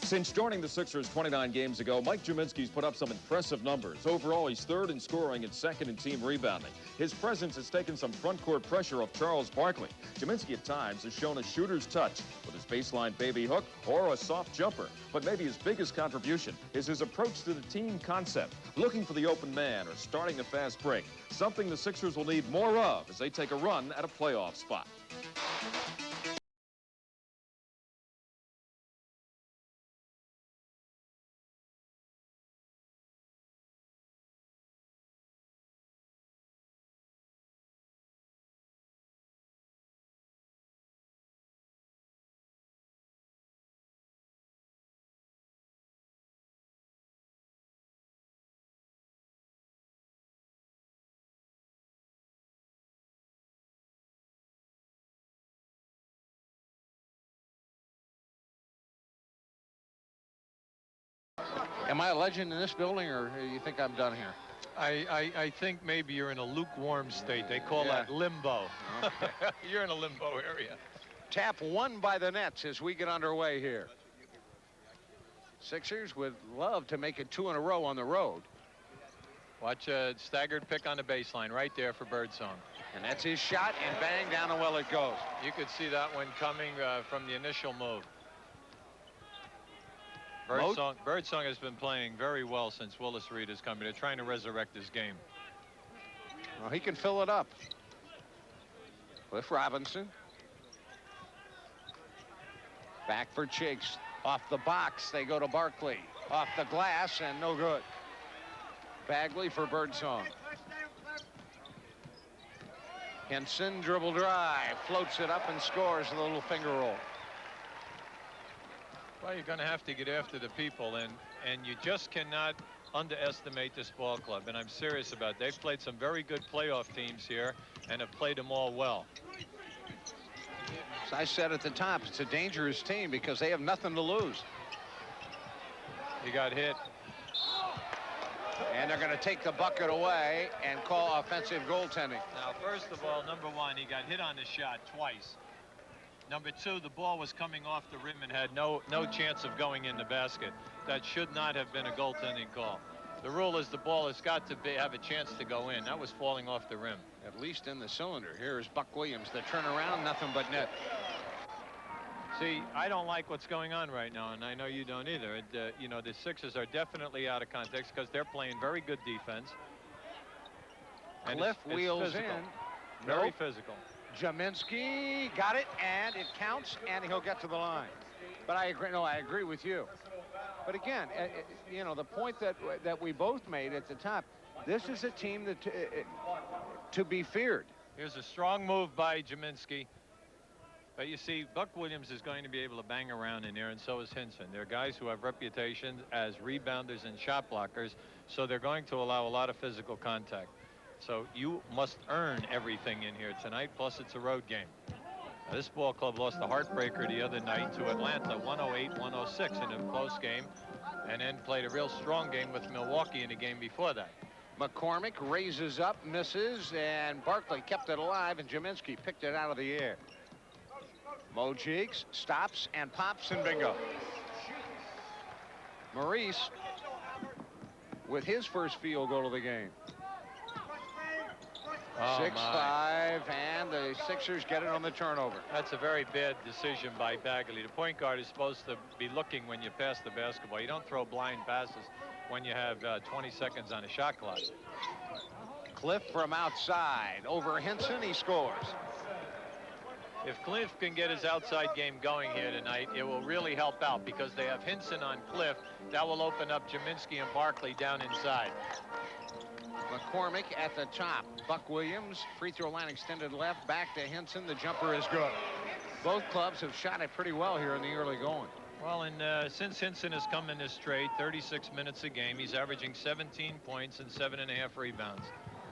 Since joining the Sixers 29 games ago, Mike Gminski's put up some impressive numbers. Overall, he's third in scoring and second in team rebounding. His presence has taken some front court pressure off Charles Barkley. Gminski at times has shown a shooter's touch with his baseline baby hook or a soft jumper. But maybe his biggest contribution is his approach to the team concept, looking for the open man or starting a fast break, something the Sixers will need more of as they take a run at a playoff spot. Am I a legend in this building, or you think I'm done here? I think maybe you're in a lukewarm state. They call that limbo. Okay. You're in a limbo area. Tap won by the Nets as we get underway here. Sixers would love to make it 2 in a row on the road. Watch a staggered pick on the baseline right there for Birdsong. And that's his shot, and bang, down the well it goes. You could see that one coming from the initial move. Birdsong has been playing very well since Willis Reed has come. They're trying to resurrect his game. Well, he can fill it up. Cliff Robinson. Back for Cheeks. Off the box, they go to Barkley. Off the glass, and no good. Bagley for Birdsong. Henson dribble drive, floats it up and scores a little finger roll. Well, you're going to have to get after the people, and you just cannot underestimate this ball club. And I'm serious about it. They've played some very good playoff teams here and have played them all well. As I said at the top, it's a dangerous team because they have nothing to lose. He got hit. And they're going to take the bucket away and call offensive goaltending. Now, first of all, number one, he got hit on the shot twice. Number two, the ball was coming off the rim and had no chance of going in the basket. That should not have been a goaltending call. The rule is the ball has got to have a chance to go in. That was falling off the rim. At least in the cylinder. Here's Buck Williams. The turnaround, nothing but net. See, I don't like what's going on right now, and I know you don't either. You know, the Sixers are definitely out of context because they're playing very good defense. And Cliff wheels physical. in. Very physical. Gminski got it, and it counts, and he'll get to the line. But I agree. No, I agree with you. But again, you know, the point that we both made at the top, this is a team that to be feared. Here's a strong move by Gminski. But you see, Buck Williams is going to be able to bang around in there, and so is Hinson. They're guys who have reputations as rebounders and shot blockers, so they're going to allow a lot of physical contact. So you must earn everything in here tonight, plus it's a road game. Now, this ball club lost a heartbreaker the other night to Atlanta, 108-106 in a close game, and then played a real strong game with Milwaukee in the game before that. McCormick raises up, misses, and Barkley kept it alive, and Gminski picked it out of the air. Mo Cheeks stops and pops, and bingo. Maurice with his first field goal of the game. 6-5, and the Sixers get it on the turnover. That's a very bad decision by Bagley. The point guard is supposed to be looking when you pass the basketball. You don't throw blind passes when you have 20 seconds on a shot clock. Cliff from outside. Over Henson, he scores. If Cliff can get his outside game going here tonight, it will really help out because they have Hinson on Cliff. That will open up Gminski and Barkley down inside. McCormick at the top. Buck Williams, free throw line extended left, back to Henson. The jumper is good. Both clubs have shot it pretty well here in the early going. Well, and since Hinson has come in this trade, 36 minutes a game, he's averaging 17 points and 7.5 rebounds.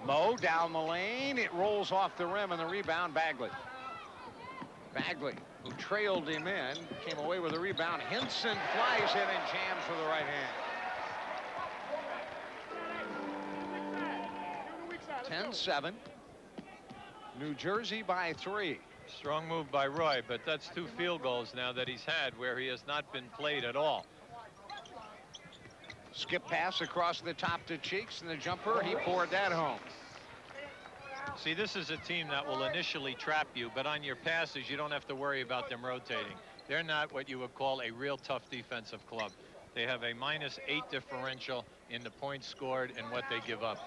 Mo down the lane. It rolls off the rim, and the rebound, Bagley. Bagley, who trailed him in, came away with a rebound. Henson flies in and jams with the right hand. 10-7. New Jersey by 3. Strong move by Roy, but that's 2 field goals now that he's had where he has not been played at all. Skip pass across the top to Cheeks, and the jumper, he poured that home. See, this is a team that will initially trap you, but on your passes, you don't have to worry about them rotating. They're not what you would call a real tough defensive club. They have a -8 differential in the points scored and what they give up.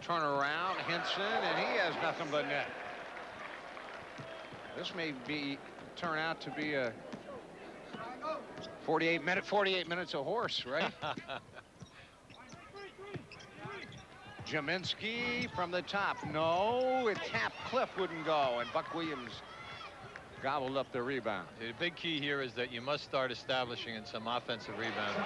Turn around, Henson, and he has nothing but net. This may turn out to be a 48 minutes a horse, right? Jaminski from the top. No, it tapped. Cliff wouldn't go, and Buck Williams gobbled up the rebound. The big key here is that you must start establishing in some offensive rebounding.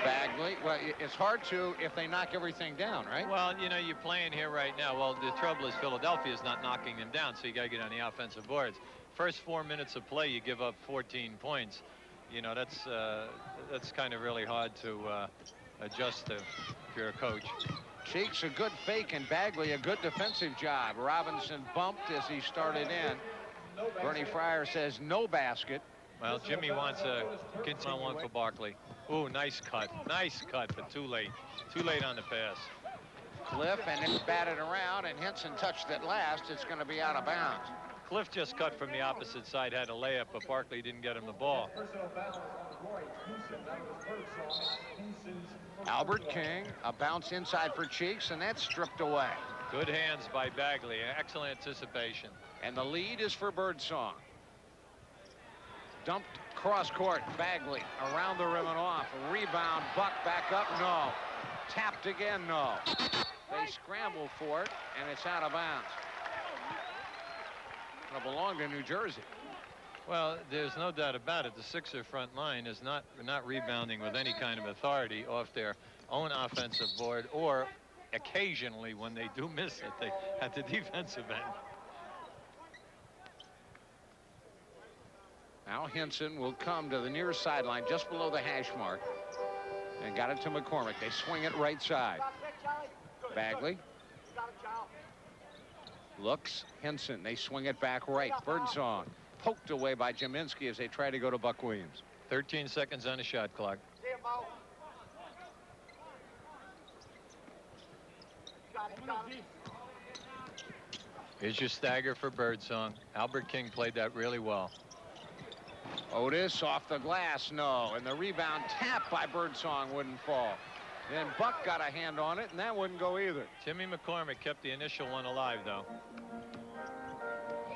Bagley, well, it's hard to if they knock everything down, right? Well, you know, you're playing here right now. Well, the trouble is Philadelphia is not knocking them down, so you got to get on the offensive boards. First 4 minutes of play, you give up 14 points. You know, that's kind of really hard to adjust to if you're a coach. Cheeks a good fake, and Bagley a good defensive job. Robinson bumped as he started in. Bernie Fryer says no basket. Well, Jimmy wants a continue one for Barkley. Ooh, nice cut, but too late on the pass. Cliff, and it's batted around, and Henson touched it last. It's going to be out of bounds. Cliff just cut from the opposite side, had a layup, but Barkley didn't get him the ball. Albert King, a bounce inside for Cheeks, and that's stripped away. Good hands by Bagley, excellent anticipation. And the lead is for Birdsong. Dumped cross court, Bagley around the rim and off. Rebound, Buck back up, no. Tapped again, no. They scramble for it, and it's out of bounds. It'll belong to New Jersey. Well, there's no doubt about it. The Sixer front line is not rebounding with any kind of authority off their own offensive board, or occasionally when they do miss it, they at the defensive end. Now Henson will come to the near sideline just below the hash mark and got it to McCormick. They swing it right side. Bagley looks. Henson, they swing it back right. Birdsong poked away by Jaminski as they try to go to Buck Williams. 13 seconds on the shot clock. Here's your stagger for Birdsong. Albert King played that really well. Otis off the glass, no. And the rebound tapped by Birdsong wouldn't fall. Then Buck got a hand on it, and that wouldn't go either. Timmy McCormick kept the initial one alive, though.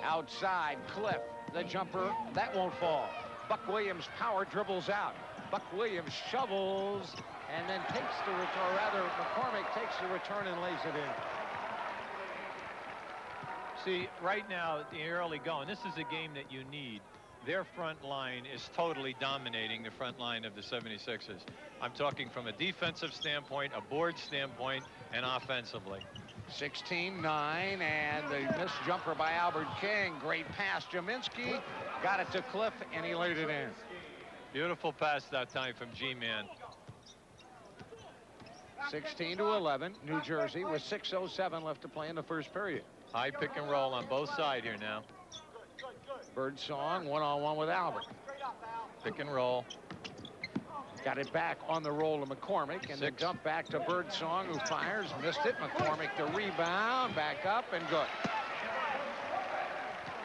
Outside, Cliff, the jumper, that won't fall. Buck Williams power dribbles out. Buck Williams shovels and then takes the return, or rather McCormick takes the return and lays it in. See, right now, the early going, this is a game that you need. Their front line is totally dominating the front line of the 76ers. I'm talking from a defensive standpoint, a board standpoint, and offensively. 16-9, and the missed jumper by Albert King. Great pass. Jaminski got it to Cliff, and he laid it in. Beautiful pass that time from G-Man. 16-11, New Jersey with 6:07 left to play in the first period. High pick and roll on both sides here now. Birdsong one-on-one with Albert. Pick and roll. Got it back on the roll to McCormick, and the dump back to Birdsong, who fires, missed it. McCormick the rebound, back up, and good.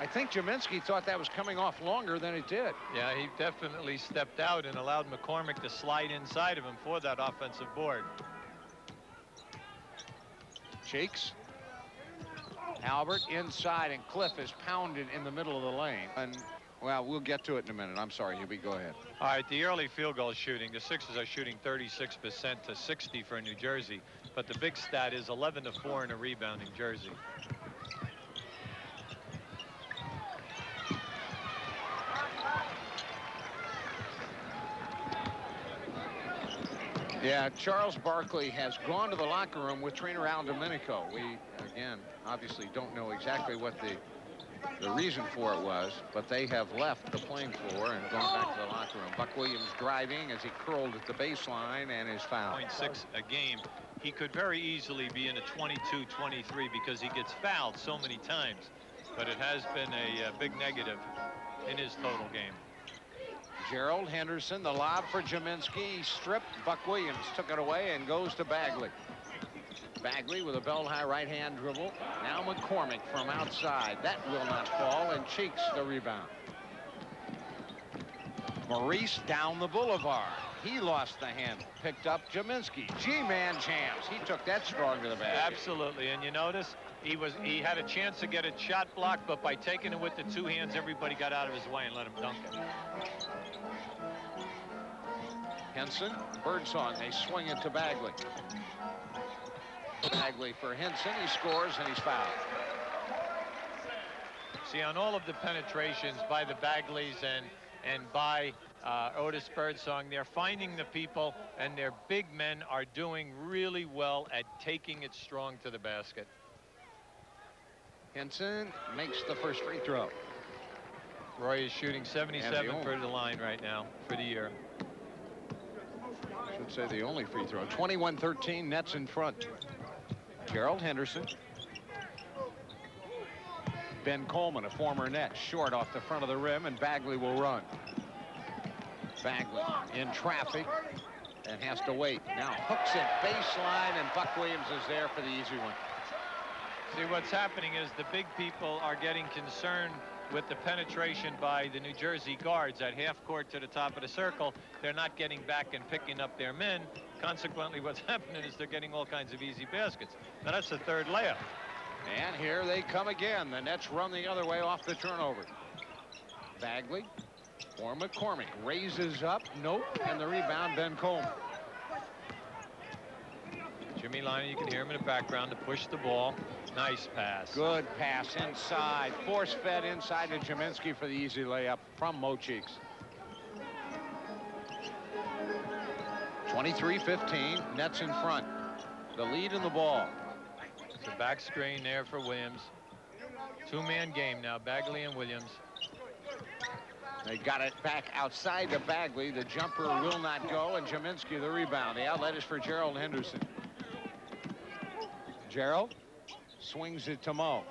I think Jaminski thought that was coming off longer than it did. Yeah, he definitely stepped out and allowed McCormick to slide inside of him for that offensive board. Cheeks. Albert inside, and Cliff is pounded in the middle of the lane. And, well, we'll get to it in a minute. I'm sorry, Hubie, go ahead. All right, the early field goal shooting, the Sixers are shooting 36% to 60 for New Jersey. But the big stat is 11-4 in a rebounding Jersey. Yeah, Charles Barkley has gone to the locker room with trainer Al Domenico. We, again, obviously don't know exactly what the reason for it was, but they have left the playing floor and gone back to the locker room. Buck Williams driving as he curled at the baseline and is fouled. 0.6 a game. He could very easily be in a 22-23 because he gets fouled so many times, but it has been a big negative in his total game. Gerald Henderson, the lob for Gminski. Stripped. Buck Williams took it away and goes to Bagley. Bagley with a belt high right hand dribble. Now McCormick from outside. That will not fall, and Cheeks the rebound. Maurice down the boulevard. He lost the handle. Picked up Gminski. G-man jams. He took that strong to the basket. Absolutely. And you notice he had a chance to get a shot blocked, but by taking it with the two hands, everybody got out of his way and let him dunk it. Henson, Birdsong. They swing it to Bagley. Bagley for Henson. He scores and he's fouled. See, on all of the penetrations by the Bagleys and by Otis Birdsong, they're finding the people, and their big men are doing really well at taking it strong to the basket. Henson makes the first free throw. Roy is shooting 77 for the line right now for the year. Should say the only free throw. 21-13, Nets in front. Gerald Henderson. Ben Coleman, a former Net, short off the front of the rim, and Bagley will run. Bagley in traffic and has to wait. Now hooks it baseline, and Buck Williams is there for the easy one. See, what's happening is the big people are getting concerned with the penetration by the New Jersey guards at half court to the top of the circle. They're not getting back and picking up their men. Consequently, what's happening is they're getting all kinds of easy baskets. Now that's the third layup. And here they come again. The Nets run the other way off the turnover. Bagley or McCormick raises up. Nope. And the rebound, Ben Coleman. Jimmy Liner, you can hear him in the background to push the ball. Nice pass. Good pass inside. Force fed inside to Gminski for the easy layup from Mo Cheeks. 23-15. Nets in front. The lead in the ball. It's a back screen there for Williams. Two-man game now, Bagley and Williams. They got it back outside to Bagley. The jumper will not go, and Gminski the rebound. The outlet is for Gerald Henderson. Gerald swings it to Mo.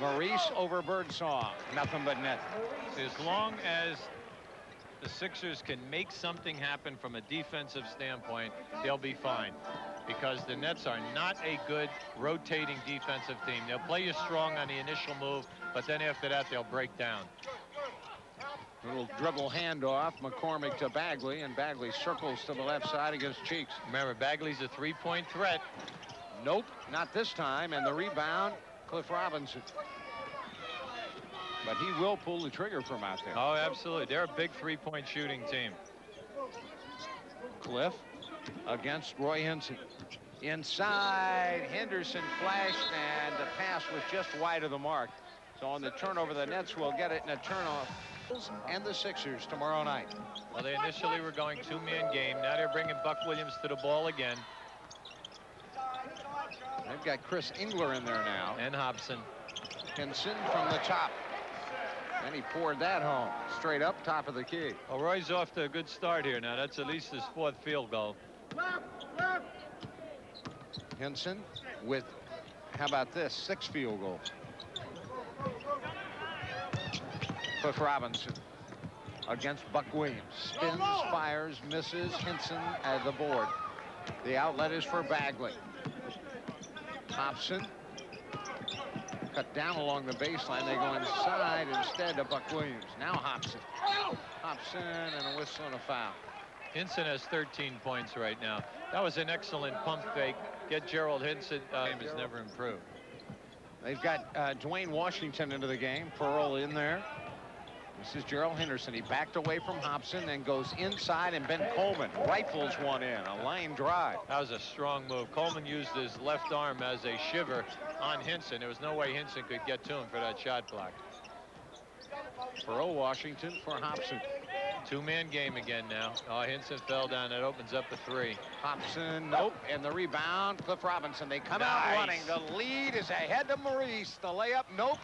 Maurice over Birdsong. Nothing but net. As long as the Sixers can make something happen from a defensive standpoint, they'll be fine. Because the Nets are not a good rotating defensive team. They'll play you strong on the initial move, but then after that, they'll break down. Little dribble handoff. McCormick to Bagley, and Bagley circles to the left side against Cheeks. Remember, Bagley's a three-point threat. Nope, not this time. And the rebound, Cliff Robinson. But he will pull the trigger from out there. Oh, absolutely. They're a big three-point shooting team. Cliff against Roy Henson. Inside, Henderson flashed, and the pass was just wide of the mark. So on the turnover, the Nets will get it in a turnoff. And the Sixers tomorrow night. Well, they initially were going two-man game. Now they're bringing Buck Williams to the ball again. They've got Chris Engler in there now. And Hobson. Henson from the top. And he poured that home. Straight up, top of the key. Well, Roy's off to a good start here now. That's at least his fourth field goal. Henson with, how about this, 6 field goals. Cliff Robinson against Buck Williams. Spins, fires, misses. Henson at the board. The outlet is for Bagley. Hobson cut down along the baseline. They go inside instead to Buck Williams. Now Hobson. Hobson and a whistle and a foul. Henson has 13 points right now. That was an excellent pump fake. Get Gerald Henson. Game has never improved. They've got Dwayne Washington into the game. Pearl in there. This is Gerald Henderson. He backed away from Hobson and goes inside, and Ben Coleman rifles one in. A line drive. That was a strong move. Coleman used his left arm as a shiver on Henson. There was no way Henson could get to him for that shot block. Pearl Washington for Hobson. Two-man game again now. Oh, Henson fell down. That opens up a three. Hobson, nope. And the rebound, Cliff Robinson. They come out running. The lead is ahead to Maurice. The layup, nope.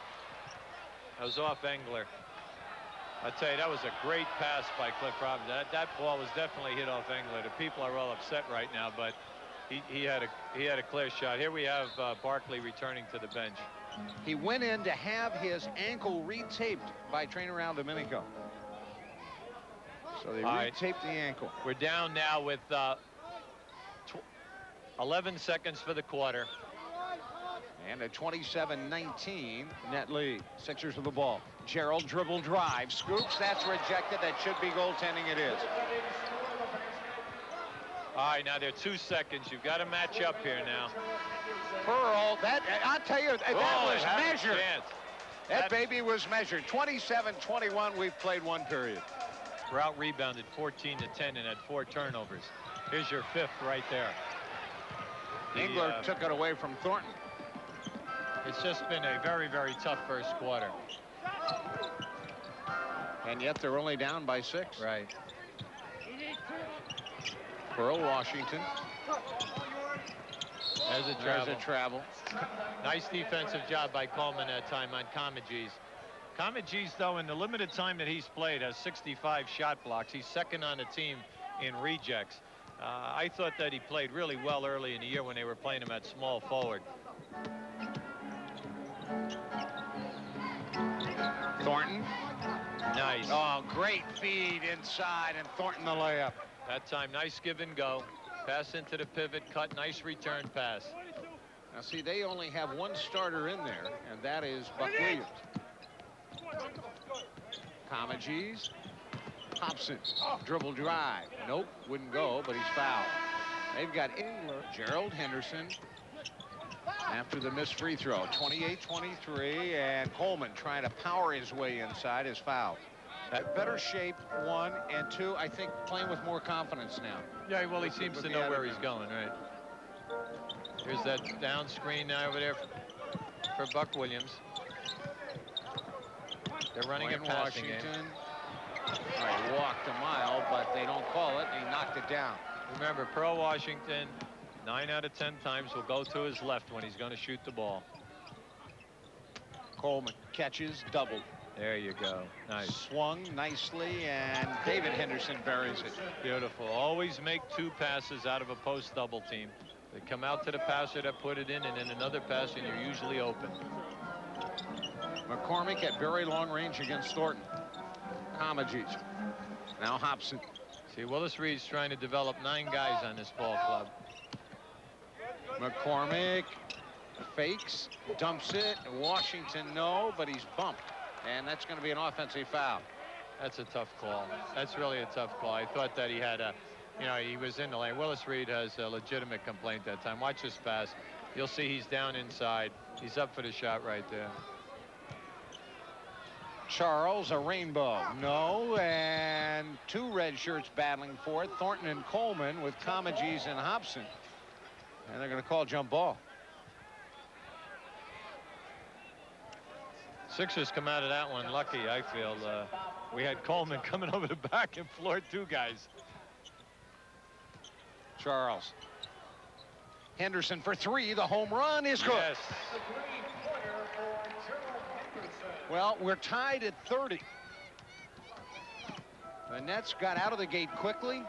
That was off Engler. I tell you, that was a great pass by Cliff Robinson. That ball was definitely hit off Engler. The people are all upset right now, but he had a clear shot. Here we have Barkley returning to the bench. He went in to have his ankle retaped by trainer Al Domenico. So they All right. retaped the ankle. We're down now with 11 seconds for the quarter. And a 27-19 net lead. Sixers with the ball. Gerald dribble drive. Scoops. That's rejected. That should be goaltending. It is. All right, now there are 2 seconds. You've got to match up here now. Pearl. That, I'll tell you, that was had a measured. chance. That baby was measured. 27-21. We've played 1 period. We're out rebounded 14 to 10 and had 4 turnovers. Here's your 5th right there. Engler took it away from Thornton. It's just been a very, very tough first quarter. And yet they're only down by 6. Right. Pearl, Washington. There's a There's travel. a travel. Nice defensive job by Coleman that time on Comegys. Comegys, though, in the limited time that he's played, has 65 shot blocks. He's second on the team in rejects. I thought that he played really well early in the year when they were playing him at small forward. Thornton. Nice. Oh, great feed inside, and Thornton the layup. That time, nice give and go. Pass into the pivot, cut, nice return pass. Now, see, they only have 1 starter in there, and that is Buck Williams. Comegys. Hobson. Dribble drive. Nope, wouldn't go, but he's fouled. They've got Engler, Gerald Henderson. After the missed free throw, 28-23, and Coleman trying to power his way inside is fouled. Better shape, 1, and 2, I think playing with more confidence now. Yeah, well, he seems to know where he's going, right? Here's that down screen now over there for Buck Williams. They're running a passing game. He walked a mile, but they don't call it, and he knocked it down. Remember, Pearl Washington, 9 out of 10 times will go to his left when he's going to shoot the ball. Coleman catches, doubled. There you go. Nice. Swung nicely, and David Henderson buries it. Beautiful. Always make 2 passes out of a post double team. They come out to the passer that put it in, and then another pass, and you're usually open. McCormick at very long range against Thornton. Comegys. Now Hobson. See, Willis Reed's trying to develop 9 guys on this ball club. McCormick fakes, dumps it. Washington, no, but he's bumped. And that's going to be an offensive foul. That's a tough call. That's really a tough call. I thought that he had a, he was in the lane. Willis Reed has a legitimate complaint that time. Watch this pass. You'll see he's down inside. He's up for the shot right there. Charles, a rainbow. No, and 2 red shirts battling for it. Thornton and Coleman with Comegys and Hobson. And they're going to call jump ball. Sixers come out of that one lucky, I feel. We had Coleman coming over the back and floored 2 guys. Charles. Henderson for 3. The home run is good. Yes. Well, we're tied at 30. The Nets got out of the gate quickly.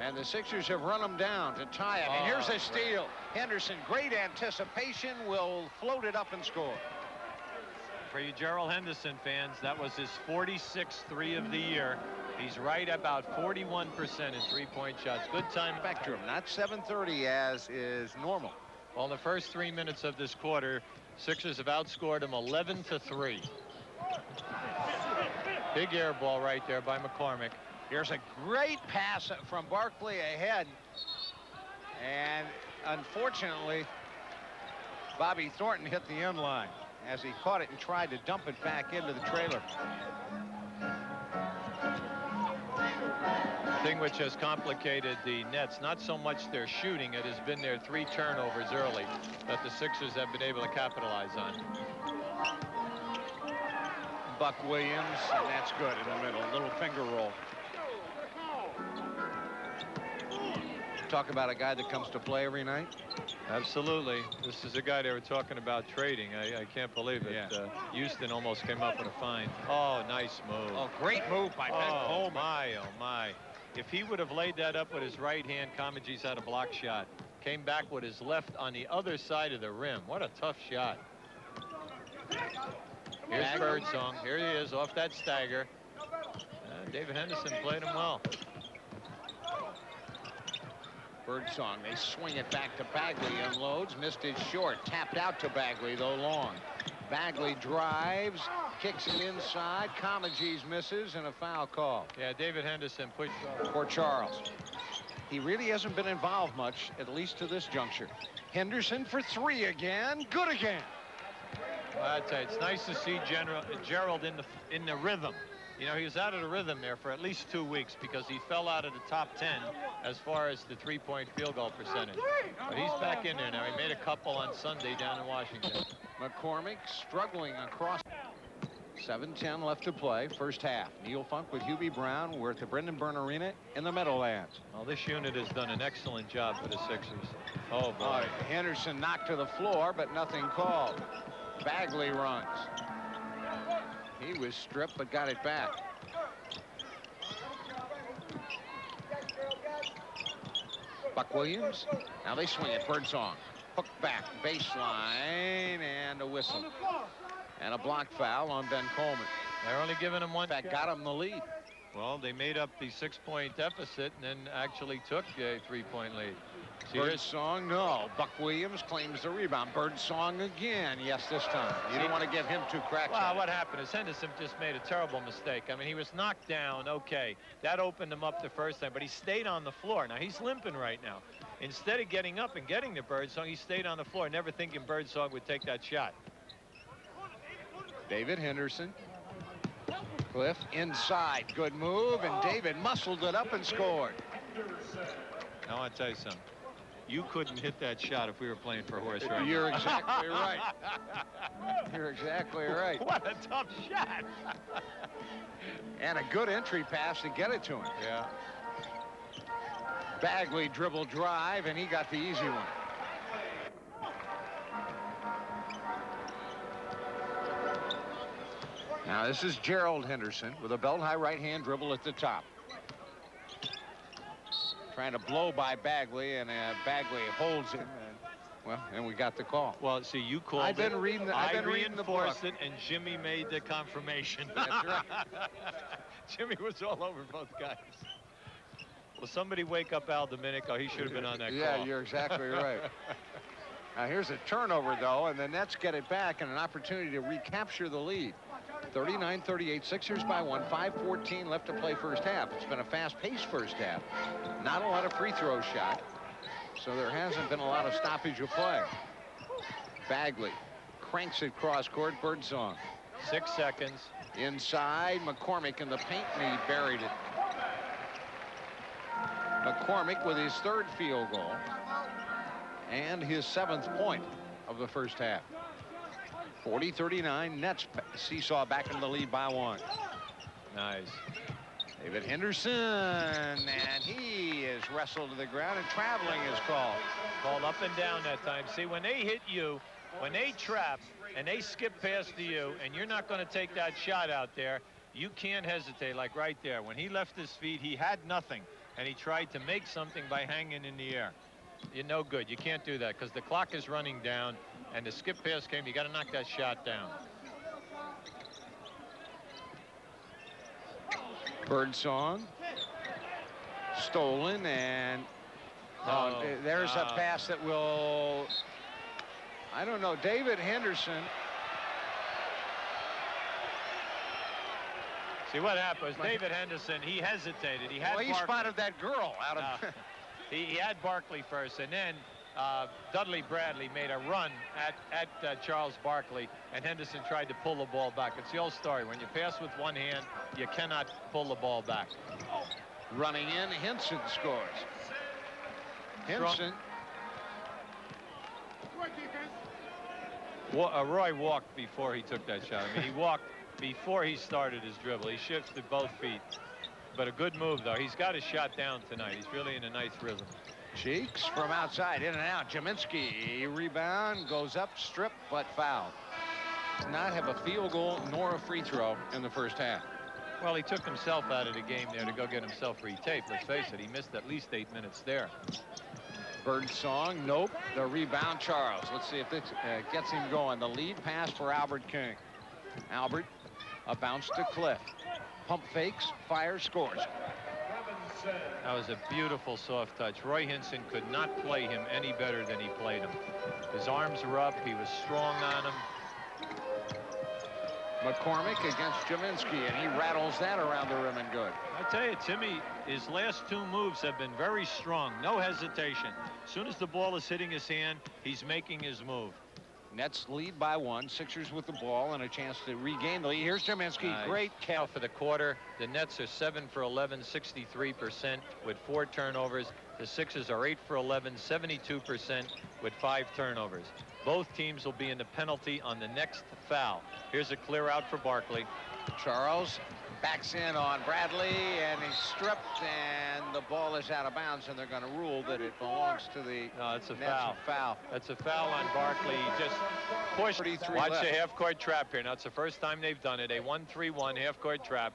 And the Sixers have run them down to tie it. And here's a steal. Henderson, great anticipation, will float it up and score. For you Gerald Henderson fans, that was his 46th 3 of the year. He's right about 41% in 3-point shots. Good time. Spectrum, not 7:30 as is normal. Well, in the first 3 minutes of this quarter, Sixers have outscored them 11-3. Big air ball right there by McCormick. Here's a great pass from Barkley ahead. And unfortunately, Bobby Thornton hit the end line as he caught it and tried to dump it back into the trailer. Thing which has complicated the Nets, not so much their shooting, it has been their 3 turnovers early that the Sixers have been able to capitalize on. Buck Williams, and that's good in the middle. Little finger roll. Talk about a guy that comes to play every night. Absolutely. This is a guy they were talking about trading. I can't believe it. Yeah. Houston almost came up with a fine. Oh, nice move. Oh, great move by Ben Coleman. Oh my. If he would have laid that up with his right hand, Comegys had a block shot. Came back with his left on the other side of the rim. What a tough shot. Here's Birdsong. Here he is off that stagger. David Henderson played him well. Birdsong, they swing it back to Bagley, unloads, missed it short, tapped out to Bagley, though long. Bagley drives, kicks it inside, Comegys misses, and a foul call. Yeah, David Henderson pushed For Charles. He really hasn't been involved much, at least to this juncture. Henderson for three again, good again. Well, I'd say it's nice to see Gerald in the rhythm. You know, he was out of the rhythm there for at least 2 weeks because he fell out of the top 10 as far as the three-point field goal percentage. But he's back in there now. He made a couple on Sunday down in Washington. McCormick struggling across. 7:10 left to play, first half. Neil Funk with Hubie Brown. We're at the Brendan Byrne Arena in the Meadowlands. Well, this unit has done an excellent job for the Sixers. Oh, boy. Henderson knocked to the floor, but nothing called. Bagley runs. He was stripped, but got it back. Buck Williams. Now they swing it. Birdsong. Hook back. Baseline. And a whistle. And a block foul on Ben Coleman. They're only giving him one. That got him the lead. Well, they made up the 6-point deficit and then actually took a 3-point lead. See, Birdsong, no. Buck Williams claims the rebound. Birdsong again. Yes, this time. You don't want to give him 2 cracks. Well, what happened is Henderson just made a terrible mistake. I mean, he was knocked down. Okay, that opened him up the first time, but he stayed on the floor. Now, he's limping right now. Instead of getting up and getting the Birdsong, he stayed on the floor, never thinking Birdsong would take that shot. David Henderson. Cliff inside. Good move, and David muscled it up and scored. Now, I'll tell you something. You couldn't hit that shot if we were playing for horse right You're exactly right. You're exactly right. What a tough shot. And a good entry pass to get it to him. Yeah. Bagley dribble drive, and he got the easy one. Now this is Gerald Henderson with a belt high right hand dribble at the top. Trying to blow by Bagley, and Bagley holds him. And we got the call. Well, see, you called I've been reading the I reinforced it, and Jimmy made the confirmation. That's right. Jimmy was all over both guys. Well, somebody wake up Al Domenico. He should have been on that call. Yeah, you're exactly right. Now here's a turnover, though, and the Nets get it back and an opportunity to recapture the lead. 39-38, Sixers by 1, 5:14 left to play first half. It's been a fast-paced first half. Not a lot of free throw shot, so there hasn't been a lot of stoppage of play. Bagley cranks it cross court. Birdsong. 6 seconds. Inside, McCormick in the paint, and he buried it. McCormick with his 3rd field goal and his 7th point of the first half. 40-39, Nets seesaw back into the lead by 1. Nice. David Henderson, and he is wrestled to the ground, and traveling is called. Called up and down that time. See, when they hit you, when they trap and they skip past to you, and you're not going to take that shot out there, you can't hesitate. Like right there, when he left his feet, he had nothing, and he tried to make something by hanging in the air. You're no good. You can't do that because the clock is running down, and the skip pass came. You got to knock that shot down. Birdsong stolen, and there's a pass that will, I don't know, David Henderson. See what happened was David Henderson, he hesitated. He had he spotted that girl out of he had Barkley first, and then Dudley Bradley made a run at Charles Barkley, and Henderson tried to pull the ball back. It's the old story. When you pass with one hand, you cannot pull the ball back. Running in, Henson scores. Henson. Roy walked before he took that shot. I mean, he walked before he started his dribble. He shifted both feet. But a good move, though. He's got his shot down tonight. He's really in a nice rhythm. Cheeks from outside, in and out. Jaminsky, rebound, goes up, strip, but foul. Does not have a field goal nor a free throw in the first half. Well, he took himself out of the game there to go get himself retaped. Let's face it, he missed at least 8 minutes there. Birdsong, nope. The rebound, Charles. Let's see if this gets him going. The lead pass for Albert King. Albert, a bounce to Cliff. Pump fakes, fires, scores. That was a beautiful soft touch. Roy Hinson could not play him any better than he played him. His arms were up. He was strong on him. McCormick against Jaminski, and he rattles that around the rim and good. I tell you, Timmy, his last two moves have been very strong. No hesitation. As soon as the ball is hitting his hand, he's making his move. Nets lead by 1. Sixers with the ball and a chance to regain the lead. Here's Jaminski. Nice. Great Now for the quarter, the Nets are 7 for 11, 63% with 4 turnovers. The Sixers are 8 for 11, 72% with 5 turnovers. Both teams will be in the penalty on the next foul. Here's a clear out for Barkley. Charles backs in on Bradley, and he's stripped, and the ball is out of bounds, and they're going to rule that it belongs to the No, it's a Nets. foul. Foul. That's a foul on Barkley. He just pushed. 33 Watch left. the half-court trap here. Now it's the first time they've done it. A 1-3-1 half-court trap.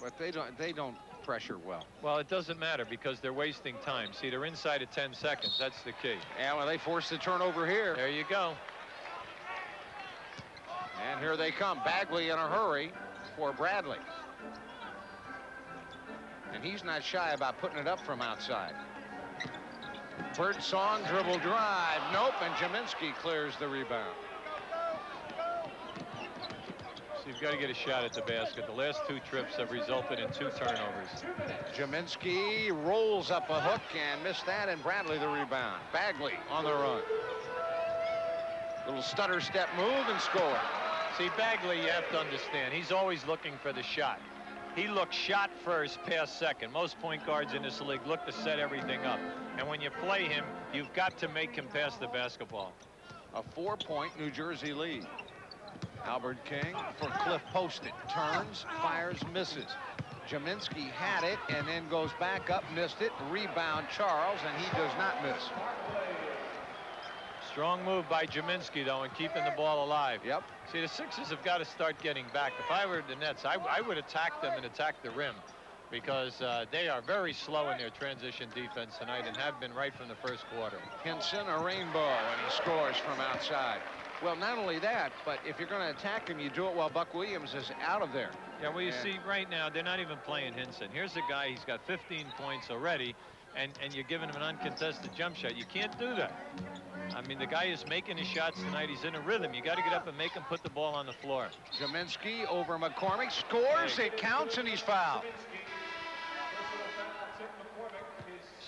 But they don't pressure well. Well, it doesn't matter because they're wasting time. See, they're inside of 10 seconds. That's the key. And when they force the turnover here. There you go. And here they come. Bagley in a hurry for Bradley. And he's not shy about putting it up from outside. Birdsong dribble drive. Nope, and Jaminski clears the rebound. So you've got to get a shot at the basket. The last 2 trips have resulted in 2 turnovers. Jaminski rolls up a hook and missed that, and Bradley the rebound. Bagley on the run. Little stutter step move and score. See, Bagley, you have to understand, he's always looking for the shot. He looks shot first, pass second. Most point guards in this league look to set everything up. And when you play him, you've got to make him pass the basketball. A 4-point New Jersey lead. Albert King for Cliff Poston. Turns, fires, misses. Jaminski had it and then goes back up, missed it. Rebound Charles, and he does not miss. Strong move by Jaminski, though, in keeping the ball alive. Yep. See, the Sixers have got to start getting back. If I were the Nets, I would attack them and attack the rim because they are very slow in their transition defense tonight and have been right from the first quarter. Hinson, a rainbow, and he scores from outside. Well, not only that, but if you're going to attack him, you do it while Buck Williams is out of there. Yeah, well, you see, right now, they're not even playing Hinson. Here's a guy, he's got 15 points already, and you're giving him an uncontested jump shot. You can't do that. I mean, the guy is making his shots tonight. He's in a rhythm. You got to get up and make him put the ball on the floor. Jaminski over McCormick, scores, it counts, and he's fouled.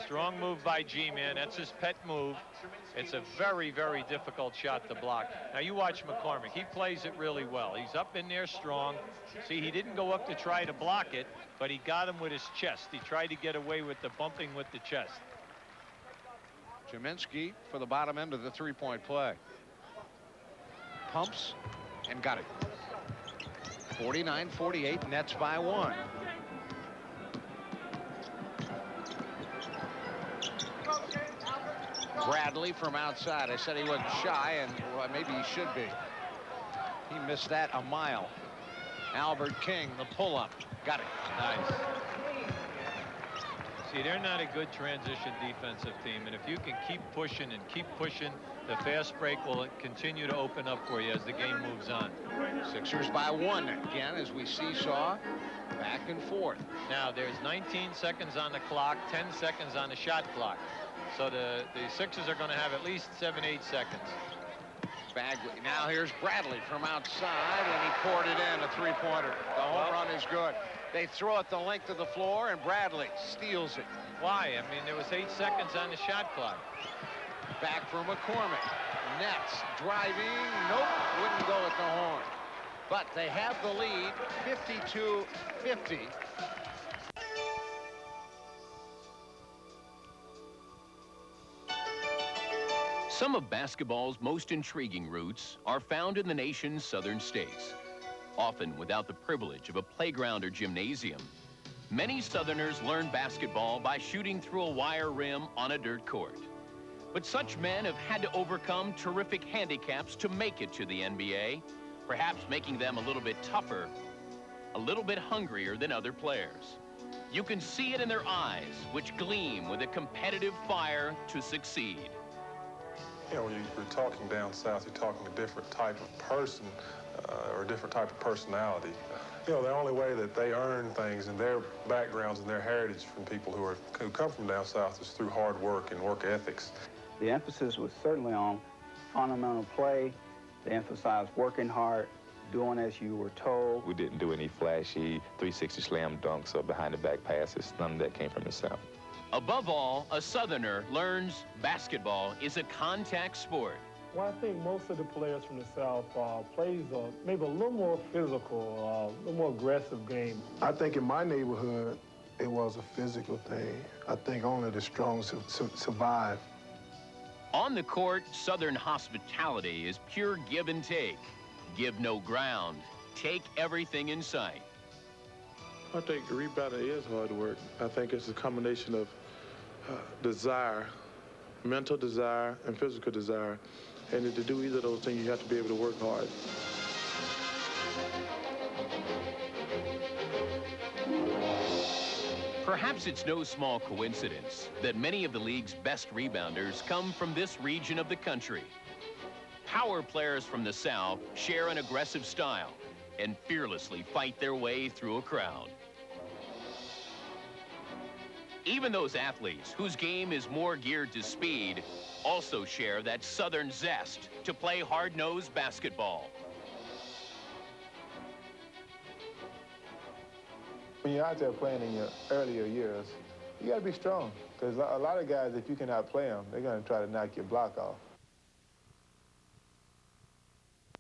Strong move by G-Man. That's his pet move. It's a very, very difficult shot to block. Now, you watch McCormick. He plays it really well. He's up in there strong. See, he didn't go up to try to block it, but he got him with his chest. He tried to get away with the bumping with the chest. Jaminski for the bottom end of the three-point play. Pumps and got it. 49-48, Nets by 1. Bradley from outside. I said he wasn't shy, and well, maybe he should be. He missed that a mile. Albert King, the pull-up. Got it. Nice. See, they're not a good transition defensive team, and if you can keep pushing, the fast break will continue to open up for you as the game moves on. Sixers by 1 again as we seesaw back and forth. Now, there's 19 seconds on the clock, 10 seconds on the shot clock. So the Sixers are going to have at least 7-8 seconds. Bagley. Now here's Bradley from outside, and he poured it in, a three-pointer. The home run is good. They throw it the length of the floor, and Bradley steals it. Why? I mean, there was 8 seconds on the shot clock. Back for McCormick. Nets driving. Nope, wouldn't go at the horn. But they have the lead, 52-50. Some of basketball's most intriguing routes are found in the nation's southern states, often without the privilege of a playground or gymnasium. Many Southerners learn basketball by shooting through a wire rim on a dirt court. But such men have had to overcome terrific handicaps to make it to the NBA, perhaps making them a little bit tougher, a little bit hungrier than other players. You can see it in their eyes, which gleam with a competitive fire to succeed. You know, when you're talking down south, you're talking a different type of person or a different type of personality. You know, the only way that they earn things and their backgrounds and their heritage from people who come from down south is through hard work and work ethics. The emphasis was certainly on fundamental play. They emphasized working hard, doing as you were told. We didn't do any flashy 360 slam dunks or behind-the-back passes. None of that came from the South. Above all, a Southerner learns basketball is a contact sport. Well, I think most of the players from the South plays maybe a little more physical, a little more aggressive game. I think in my neighborhood, it was a physical thing. I think only the strong survive. On the court, Southern hospitality is pure give and take. Give no ground. Take everything in sight. I think rebounding is hard work. I think it's a combination of desire, mental desire, and physical desire. And to do either of those things, you have to be able to work hard. Perhaps it's no small coincidence that many of the league's best rebounders come from this region of the country. Power players from the South share an aggressive style and fearlessly fight their way through a crowd. Even those athletes whose game is more geared to speed also share that Southern zest to play hard-nosed basketball. When you're out there playing in your earlier years, you got to be strong. Because a lot of guys, if you can outplay them, they're going to try to knock your block off.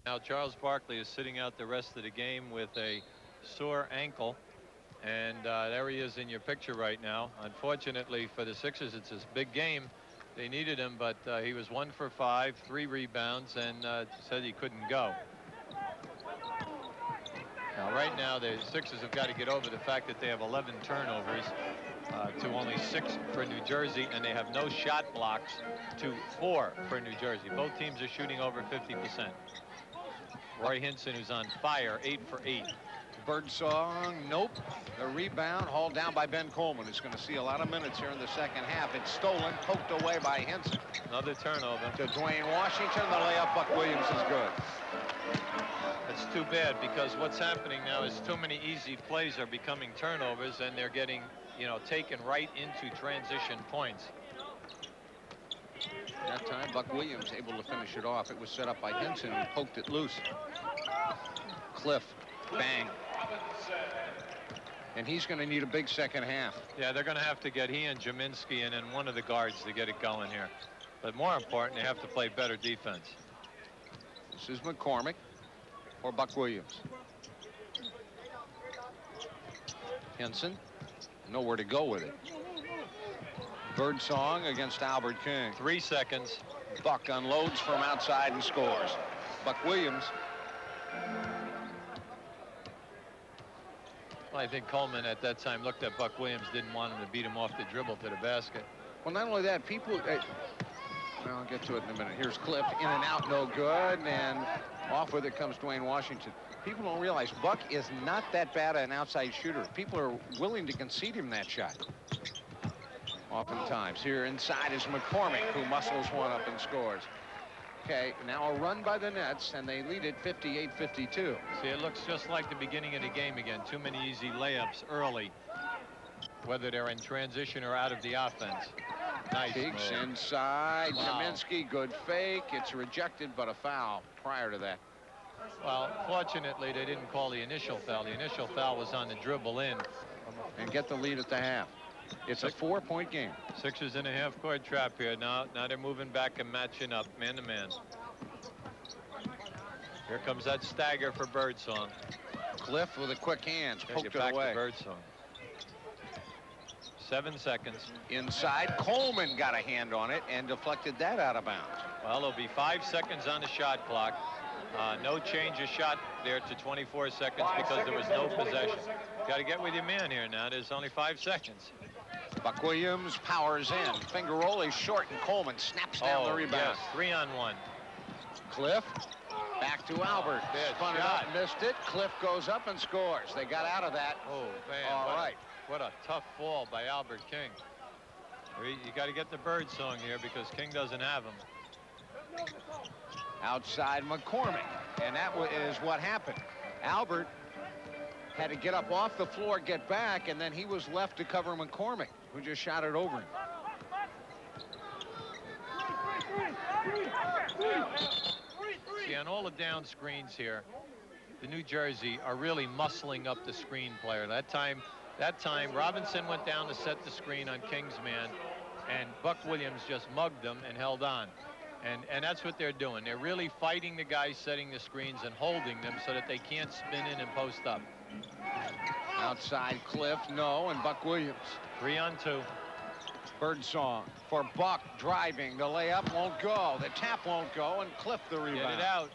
Now Charles Barkley is sitting out the rest of the game with a sore ankle. And there he is in your picture right now. Unfortunately for the Sixers, it's this big game. They needed him, but he was 1 for 5, 3 rebounds, and said he couldn't go. Now, right now, the Sixers have got to get over the fact that they have 11 turnovers to only 6 for New Jersey, and they have no shot blocks to 4 for New Jersey. Both teams are shooting over 50%. Roy Hinson, who's on fire, 8 for 8. Birdsong, nope. The rebound hauled down by Ben Coleman, who's going to see a lot of minutes here in the second half. It's stolen, poked away by Hinson. Another turnover. To Dwayne Washington. The layup, Buck Williams, is good. It's too bad, because what's happening now is too many easy plays are becoming turnovers, and they're getting, you know, taken right into transition points. That time, Buck Williams able to finish it off. It was set up by Hinson, who poked it loose. Cliff, bang. And he's going to need a big second half. Yeah, they're going to have to get he and Jaminski and then one of the guards to get it going here. But more important, they have to play better defense. This is McCormick or Buck Williams. Hinson, nowhere to go with it. Birdsong against Albert King. 3 seconds. Buck unloads from outside and scores. Buck Williams. Well, I think Coleman at that time looked at Buck Williams, didn't want him to beat him off the dribble to the basket. Well, not only that, people... well, I'll get to it in a minute. Here's Cliff, in and out, no good, and off with it comes Dwayne Washington. People don't realize Buck is not that bad an outside shooter. People are willing to concede him that shot. Oftentimes. Here inside is McCormick, who muscles one up and scores. Okay, now a run by the Nets, and they lead it 58-52. See, it looks just like the beginning of the game again. Too many easy layups early, whether they're in transition or out of the offense. Nice Peeks move. inside. Wow. Jaminski, good fake. It's rejected, but a foul prior to that. Well, fortunately, they didn't call the initial foul. The initial foul was on the dribble in. And get the lead at the half. It's a 4-point game. Sixers in a half-court trap here. Now they're moving back and matching up, man-to-man. Here comes that stagger for Birdsong. Cliff with a quick hands, Take poked it it back away. to Birdsong. 7 seconds. Inside, Coleman got a hand on it and deflected that out of bounds. Well, there'll be 5 seconds on the shot clock. No change of shot there to 24 seconds because there was no possession. Got to get with your man here now. There's only 5 seconds. Buck Williams powers in. Finger roll is short, and Coleman snaps down the rebound. Yes, 3-on-1. Cliff, back to Albert. Bad Spun it shot. up, missed it. Cliff goes up and scores. They got out of that. Oh, man. All right. What a tough fall by Albert King. You got to get the Birdsong here because King doesn't have him. Outside McCormick, and that is what happened. Albert had to get up off the floor, get back, and then he was left to cover McCormick, who just shot it over him. See, on all the down screens here, the New Jersey are really muscling up the screen player. That time, Robinson went down to set the screen on King's man, and Buck Williams just mugged them and held on. And that's what they're doing. They're really fighting the guys setting the screens and holding them so that they can't spin in and post up. Outside Cliff, no, and Buck Williams. 3-on-2. Birdsong for Buck, driving. The layup won't go. The tap won't go, and Cliff the rebound. Get it out.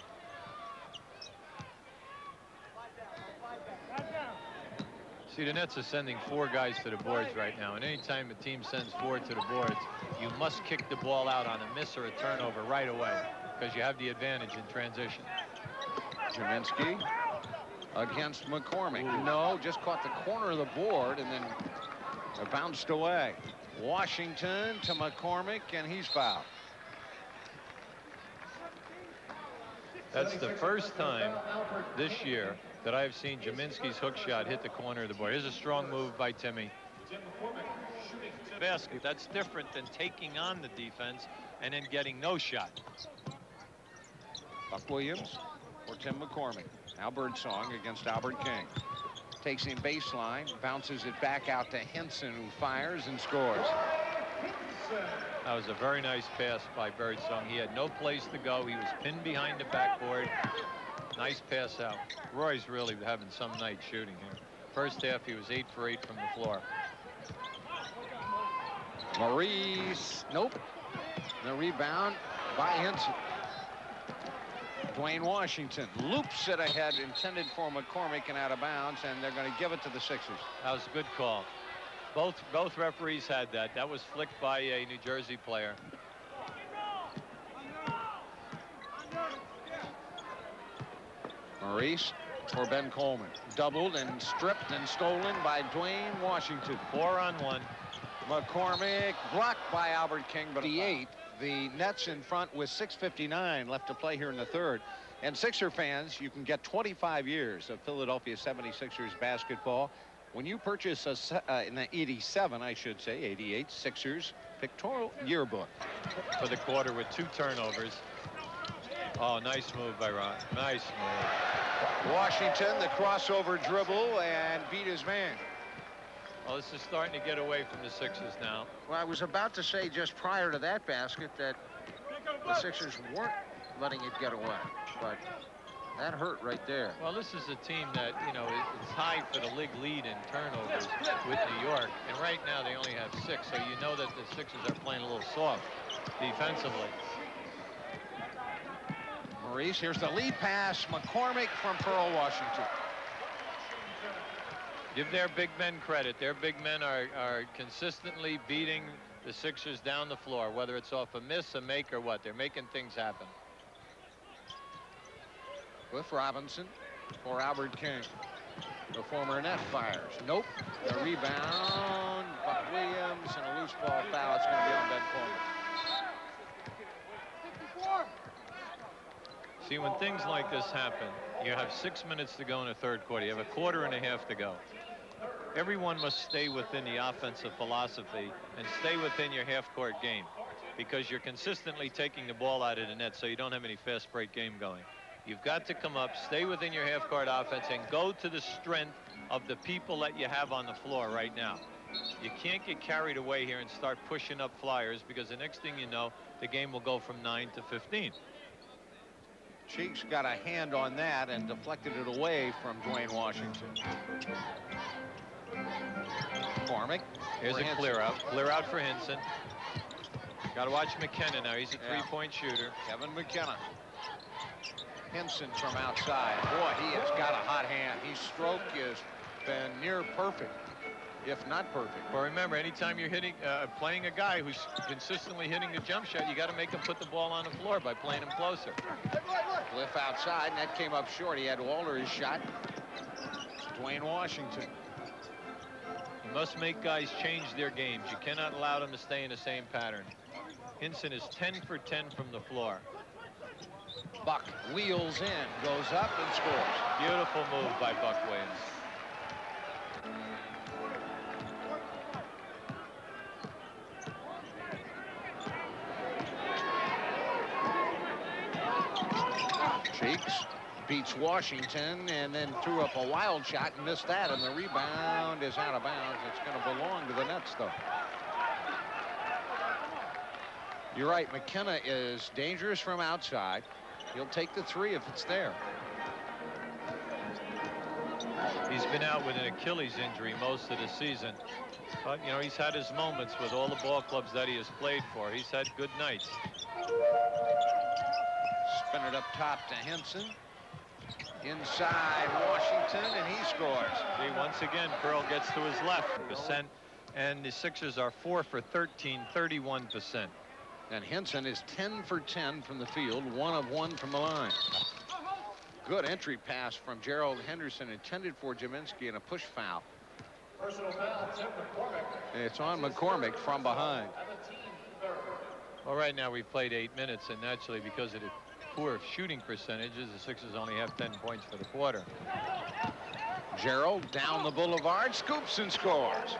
See, the Nets are sending 4 guys to the boards right now, and anytime a team sends 4 to the boards, you must kick the ball out on a miss or a turnover right away, because you have the advantage in transition. Gminski against McCormick. No, just caught the corner of the board, and then it bounced away. Washington to McCormick, and he's fouled. That's the first time this year that I've seen Gminski's hook shot hit the corner of the board. Here's a strong move by Timmy. Basket. That's different than taking on the defense and then getting no shot. Buck Williams or Tim McCormick. Now Birdsong against Albert King. Takes him baseline, bounces it back out to Henson, who fires and scores. That was a very nice pass by Birdsong. He had no place to go. He was pinned behind the backboard. Nice pass out. Roy's really having some night shooting here. First half, he was 8 for 8 from the floor. Maurice, nope. The rebound by Henson. Dwayne Washington loops it ahead, intended for McCormick and out of bounds, and they're going to give it to the Sixers. That was a good call. Both referees had that. That was flicked by a New Jersey player. Maurice for Ben Coleman. Doubled and stripped and stolen by Dwayne Washington. 4-on-1. McCormick blocked by Albert King, but the Nets in front with 6:59 left to play here in the third. And Sixer fans, you can get 25 years of Philadelphia 76ers basketball when you purchase in the 87, I should say, 88 Sixers pictorial yearbook. For the quarter with 2 turnovers. Oh, nice move by Ron. Nice move. Washington, the crossover dribble, and beat his man. Well, this is starting to get away from the Sixers now. Well, I was about to say just prior to that basket that the Sixers weren't letting it get away, but that hurt right there. Well, this is a team that, you know, is tied for the league lead in turnovers with New York, and right now they only have 6, so you know that the Sixers are playing a little soft defensively. Maurice, here's the lead pass. McCormick from Pearl, Washington. Give their big men credit. Their big men are consistently beating the Sixers down the floor, whether it's off a miss, a make, or what. They're making things happen. Cliff Robinson for Albert King. The former net fires. Nope. The rebound. Buck Williams and a loose ball foul. It's going to be on Ben Coleman. See, when things like this happen, you have 6 minutes to go in the third quarter. You have a quarter and a half to go. Everyone must stay within the offensive philosophy and stay within your half-court game, because you're consistently taking the ball out of the net, so you don't have any fast break game going. You've got to come up, stay within your half-court offense, and go to the strength of the people that you have on the floor right now. You can't get carried away here and start pushing up flyers, because the next thing you know, the game will go from 9 to 15. Cheeks got a hand on that and deflected it away from Dwayne Washington. McCormick. Here's a clear out for Henson. Got to watch McKenna now. He's a three-point shooter. Kevin McKenna. Henson from outside. Boy, he has got a hot hand. His stroke has been near perfect, if not perfect. But remember, anytime you're playing a guy who's consistently hitting the jump shot, you got to make him put the ball on the floor by playing him closer. Cliff outside, and that came up short. He had to alter his shot. Dwayne Washington. You must make guys change their games. You cannot allow them to stay in the same pattern. Henson is 10 for 10 from the floor. Buck wheels in, goes up and scores. Beautiful move by Buck Williams. beats Washington and then threw up a wild shot and missed that, and the rebound is out of bounds. It's going to belong to the Nets, though. You're right. McKenna is dangerous from outside. He'll take the three if it's there. He's been out with an Achilles injury most of the season. But, you know, he's had his moments with all the ball clubs that he has played for. He's had good nights. Spin it up top to Henson. Inside Washington, and he scores. See, once again, Pearl gets to his left percent, and the Sixers are 4 for 13, 31%. And Henson is 10 for 10 from the field, 1 of 1 from the line. Good entry pass from Gerald Henderson, intended for Gminski, and a push foul. And it's on McCormick from behind. Well, right now we've played 8 minutes, and naturally, because of the poor shooting percentages, the Sixers only have 10 points for the quarter. Gerald down the boulevard, scoops and scores.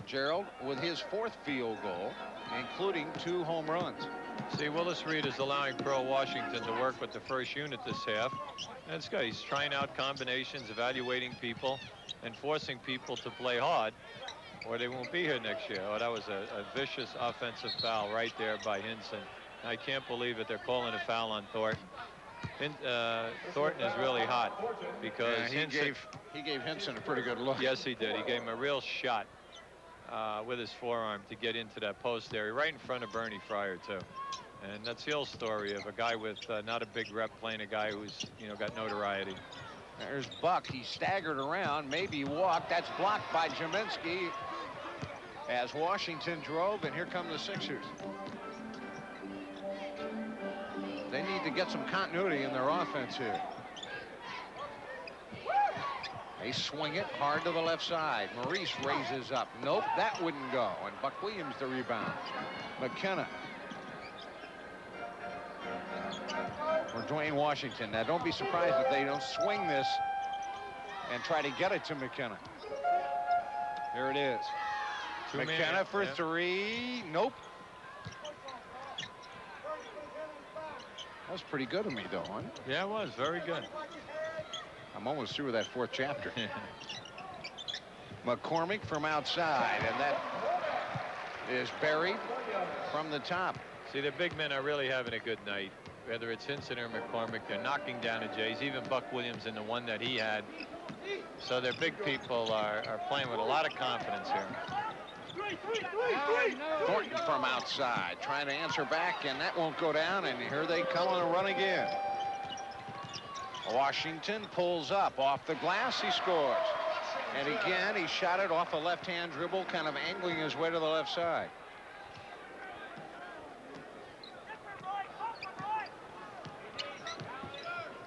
Gerald with his 4th field goal, including 2 home runs. See, Willis Reed is allowing Pearl Washington to work with the first unit this half. That's good. He's trying out combinations, evaluating people, and forcing people to play hard, or they won't be here next year. Oh, that was a vicious offensive foul right there by Henson. I can't believe that they're calling a foul on Thornton. Thornton is really hot because he gave Henson a pretty good look. Yes, he did. He gave him a real shot with his forearm to get into that post area, right in front of Bernie Fryer, too. And that's the old story of a guy with not a big rep playing a guy who's, you know, got notoriety. There's Buck. He staggered around, maybe walked. That's blocked by Gminski as Washington drove, and here come the Sixers. They need to get some continuity in their offense here. They swing it hard to the left side. Maurice raises up. Nope, that wouldn't go. And Buck Williams the rebound. McKenna. For Dwayne Washington. Now, don't be surprised if they don't swing this and try to get it to McKenna. There it is. McKenna for 3. Nope. That was pretty good of me, though, huh? Yeah, it was. Very good. I'm almost through with that 4th chapter. McCormick from outside, and that is buried from the top. See, the big men are really having a good night. Whether it's Henson or McCormick, they're knocking down the Jays. Even Buck Williams in the one that he had. So their big people are playing with a lot of confidence here. Thornton from outside, trying to answer back, and that won't go down, and here they come on a run again. Washington pulls up off the glass. He scores. And again, he shot it off a left-hand dribble, kind of angling his way to the left side.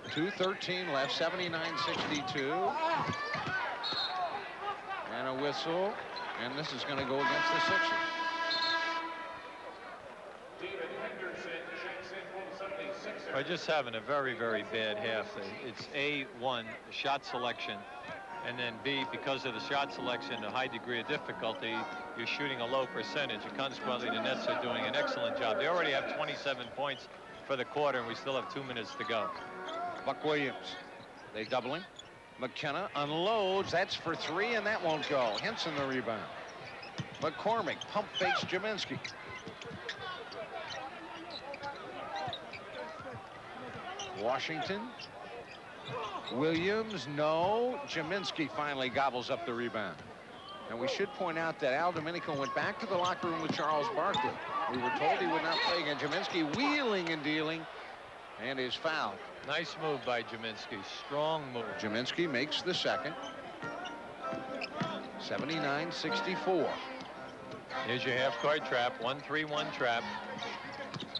.213 left, 79-62. And a whistle. And this is going to go against the Sixers. We're just having a very, very bad half. It's A1, the shot selection, and then B, because of the shot selection, a high degree of difficulty, you're shooting a low percentage, and consequently the Nets are doing an excellent job. They already have 27 points for the quarter, and we still have 2 minutes to go. Buck Williams, they double him. McKenna unloads. That's for 3, and that won't go. Henson the rebound. McCormick pump fakes Gminski. Washington. Williams, no. Gminski finally gobbles up the rebound. And we should point out that Al Domenico went back to the locker room with Charles Barkley. We were told he would not play again. Gminski wheeling and dealing, and is fouled. Nice move by Gminski. Strong move. Gminski makes the second. 79-64. Here's your half-court trap. 1-3-1 trap.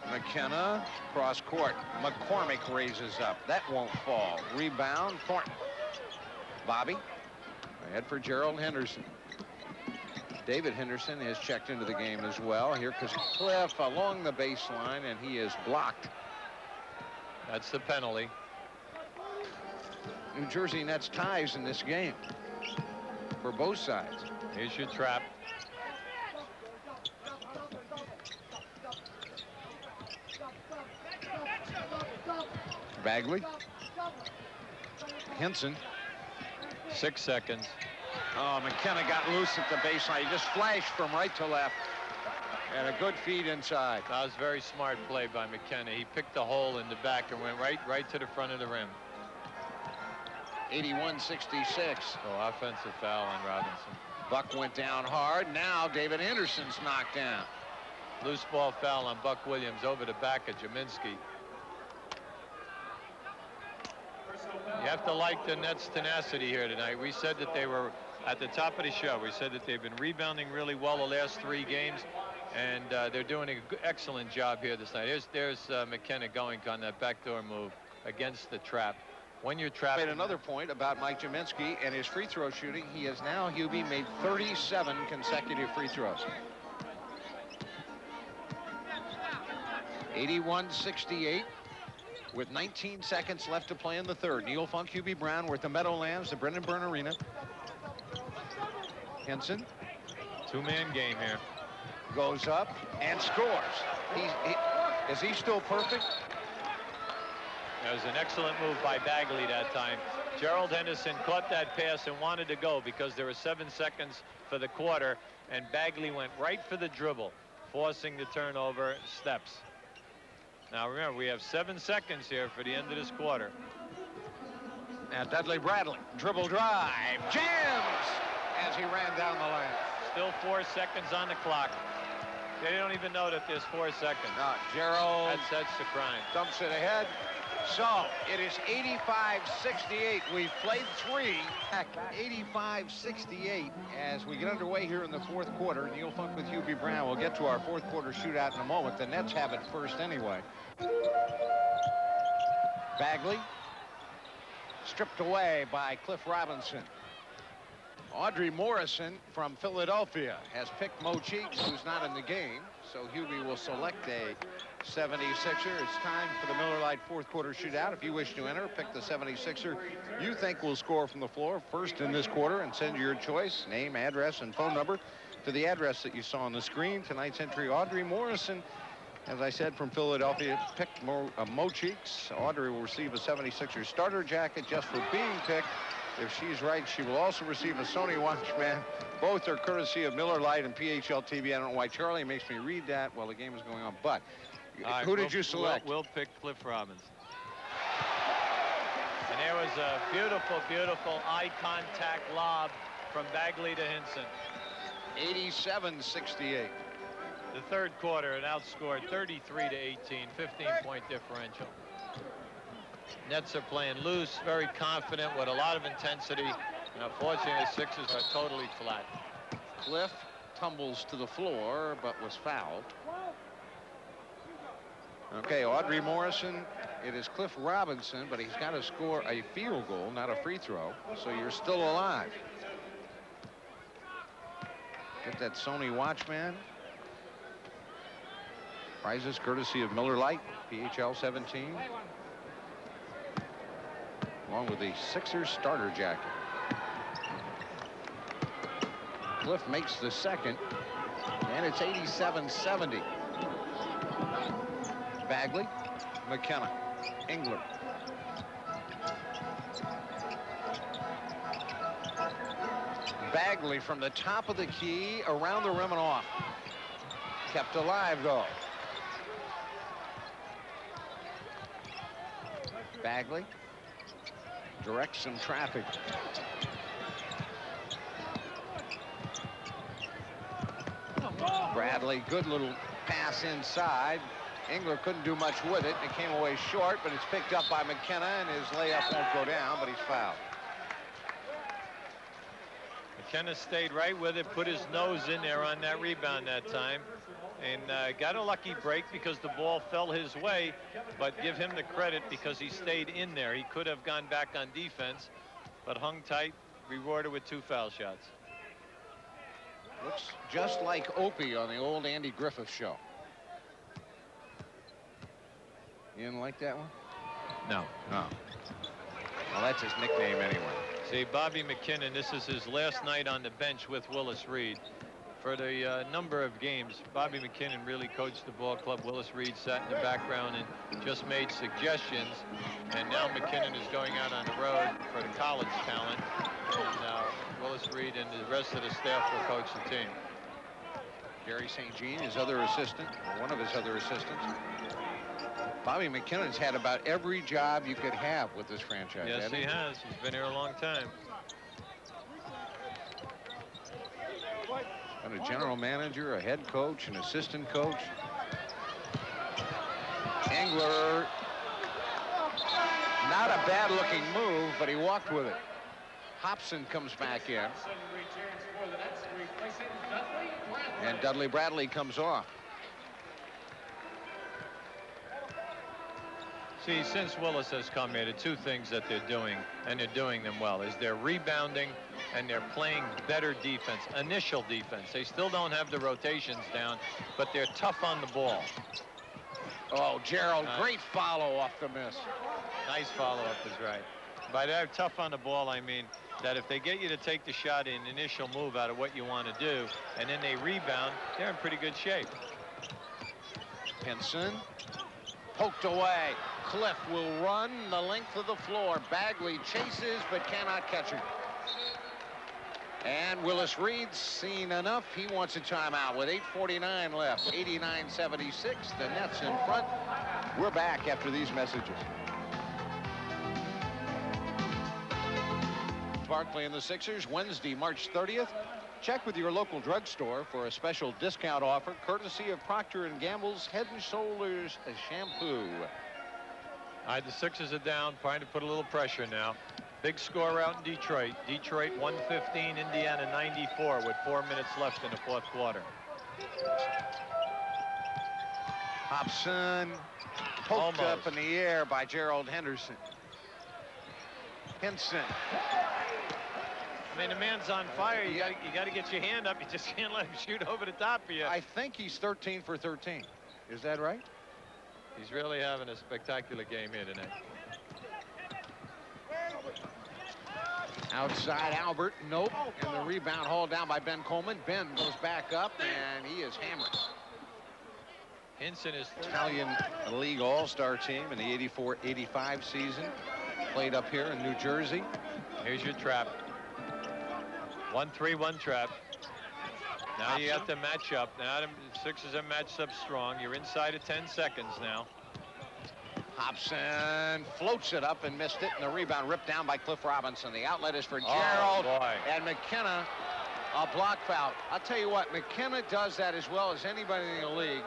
McKenna cross court. McCormick raises up. That won't fall. Rebound. Thornton. Bobby ahead for Gerald Henderson. David Henderson has checked into the game as well. Here comes Cliff along the baseline, and he is blocked. That's the penalty. New Jersey Nets ties in this game for both sides. Here's your trap. Bagley. Henson. 6 seconds. Oh, McKenna got loose at the baseline. He just flashed from right to left. And a good feed inside. That was very smart play by McKenna. He picked a hole in the back and went right to the front of the rim. 81-66. Oh, offensive foul on Robinson. Buck went down hard. Now David Anderson's knocked down. Loose ball foul on Buck Williams over the back of Jaminski. You have to like the Nets' tenacity here tonight. We said that they were at the top of the show. We said that they've been rebounding really well the last 3 games, and they're doing an excellent job here this night. There's McKenna going on that backdoor move against the trap. When you're trapped. Made another point about Mike Jaminski and his free throw shooting. He has now, Hubie, made 37 consecutive free throws. 81-68 with 19 seconds left to play in the third. Neil Funk, Hubie Brown, we're at the Meadowlands, the Brendan Byrne Arena. Henson. 2-man game here. Goes up and scores. Is he still perfect? That was an excellent move by Bagley that time. Gerald Henderson caught that pass and wanted to go because there were 7 seconds for the quarter, and Bagley went right for the dribble, forcing the turnover steps. Now remember, we have 7 seconds here for the end of this quarter. Now Dudley Bradley, dribble drive, jams as he ran down the lane. Still 4 seconds on the clock. They don't even know that there's 4 seconds. Gerald. That's the crime. Dumps it ahead. So it is 85-68. We've played 3. 85-68 as we get underway here in the fourth quarter. Neil Funk with Hubie Brown. We'll get to our fourth quarter shootout in a moment. The Nets have it first anyway. Bagley stripped away by Cliff Robinson. Audrey Morrison from Philadelphia has picked Mo Cheeks, who's not in the game. So Hubie will select a 76er. It's time for the Miller Lite fourth quarter shootout. If you wish to enter, pick the 76er you think will score from the floor first in this quarter and send your choice, name, address, and phone number to the address that you saw on the screen. Tonight's entry, Audrey Morrison, as I said, from Philadelphia, picked Mo Cheeks. Audrey will receive a 76er starter jacket just for being picked. If she's right, she will also receive a Sony Watchman. Both are courtesy of Miller Lite and PHL TV. I don't know why Charlie makes me read that while the game is going on, but who did you select? We'll pick Cliff Robinson. And there was a beautiful, beautiful eye contact lob from Bagley to Henson. 87-68. The third quarter, it outscored 33-18, 15-point differential. Nets are playing loose, very confident with a lot of intensity. And unfortunately, the Sixers are totally flat. Cliff tumbles to the floor, but was fouled. Okay, Audrey Morrison. It is Cliff Robinson, but he's got to score a field goal, not a free throw. So you're still alive. Get that Sony Watchman. Prizes courtesy of Miller Lite, PHL 17. Along with the Sixers starter jacket. Cliff makes the second, and it's 87-70. Bagley, McKenna, Engler. Bagley from the top of the key, around the rim and off. Kept alive, though. Bagley directs some traffic. Bradley, good little pass inside. Engler couldn't do much with it. It came away short, but it's picked up by McKenna, and his layup won't go down, but he's fouled. McKenna stayed right with it, put his nose in there on that rebound that time, and got a lucky break because the ball fell his way, but give him the credit because he stayed in there. He could have gone back on defense, but hung tight, rewarded with 2 foul shots. Looks just like Opie on the old Andy Griffith show. You didn't like that one? No. No. Well, that's his nickname anyway. See, Bobby McKinnon, this is his last night on the bench with Willis Reed. For the number of games, Bobby McKinnon really coached the ball club. Willis Reed sat in the background and just made suggestions. And now McKinnon is going out on the road for the college talent. And now Willis Reed and the rest of the staff will coach the team. Gary St. Jean, his other assistant, or one of his other assistants. Bobby McKinnon's had about every job you could have with this franchise. Yes, he has. He's been here a long time. And a general manager, a head coach, an assistant coach. Engler, not a bad looking move, but he walked with it. Hobson comes back in. And Dudley Bradley comes off. See, since Willis has come here, the two things that they're doing, and they're doing them well, is they're rebounding and they're playing better defense, initial defense. They still don't have the rotations down, but they're tough on the ball. Oh, Gerald, great follow off the miss. Nice follow-up is right. By that tough on the ball, I mean that if they get you to take the shot in initial move out of what you want to do, and then they rebound, they're in pretty good shape. Henson poked away. Cliff will run the length of the floor. Bagley chases but cannot catch it. And Willis Reed's seen enough. He wants a timeout with 8:49 left. 89-76. The Nets in front. We're back after these messages. Barkley and the Sixers, Wednesday, March 30th. Check with your local drugstore for a special discount offer, courtesy of Procter & Gamble's Head & Shoulders shampoo. All right, the Sixers are down, trying to put a little pressure now. Big score out in Detroit. Detroit 115, Indiana 94 with 4 minutes left in the fourth quarter. Hobson poked up in the air by Gerald Henderson. Henson. I mean, the man's on fire. You got to get your hand up. You just can't let him shoot over the top of you. I think he's 13 for 13. Is that right? He's really having a spectacular game here tonight. Outside Albert, nope. And the rebound hauled down by Ben Coleman. Ben goes back up, and he is hammered. Henson is Italian League All-Star team in the 84-85 season. Played up here in New Jersey. Here's your trap. 1-3-1 trap. Now you got the matchup. Now the Sixers are matched up strong. You're inside of 10 seconds now. Hobson floats it up and missed it, and the rebound ripped down by Cliff Robinson. The outlet is for Gerald. Oh, boy. And McKenna, a block foul. I'll tell you what, McKenna does that as well as anybody in the league,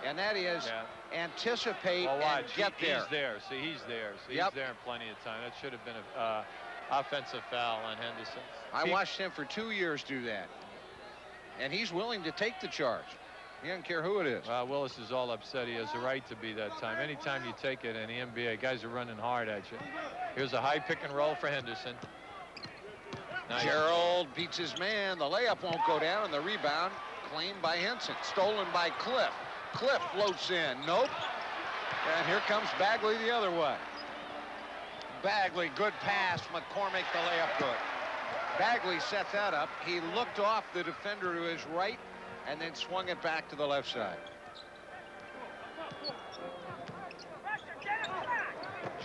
and that is anticipate and get there. He's there. See, he's there. See, he's there in plenty of time. That should have been an offensive foul on Henderson. I watched him for 2 years do that, and he's willing to take the charge. He doesn't care who it is. Willis is all upset. He has the right to be that time. Anytime you take it in the NBA, guys are running hard at you. Here's a high pick and roll for Henderson. Nice. Gerald beats his man. The layup won't go down, and the rebound claimed by Henson. Stolen by Cliff. Cliff floats in. Nope. And here comes Bagley the other way. Bagley, good pass. McCormick, the layup good. Bagley set that up. He looked off the defender to his right and then swung it back to the left side.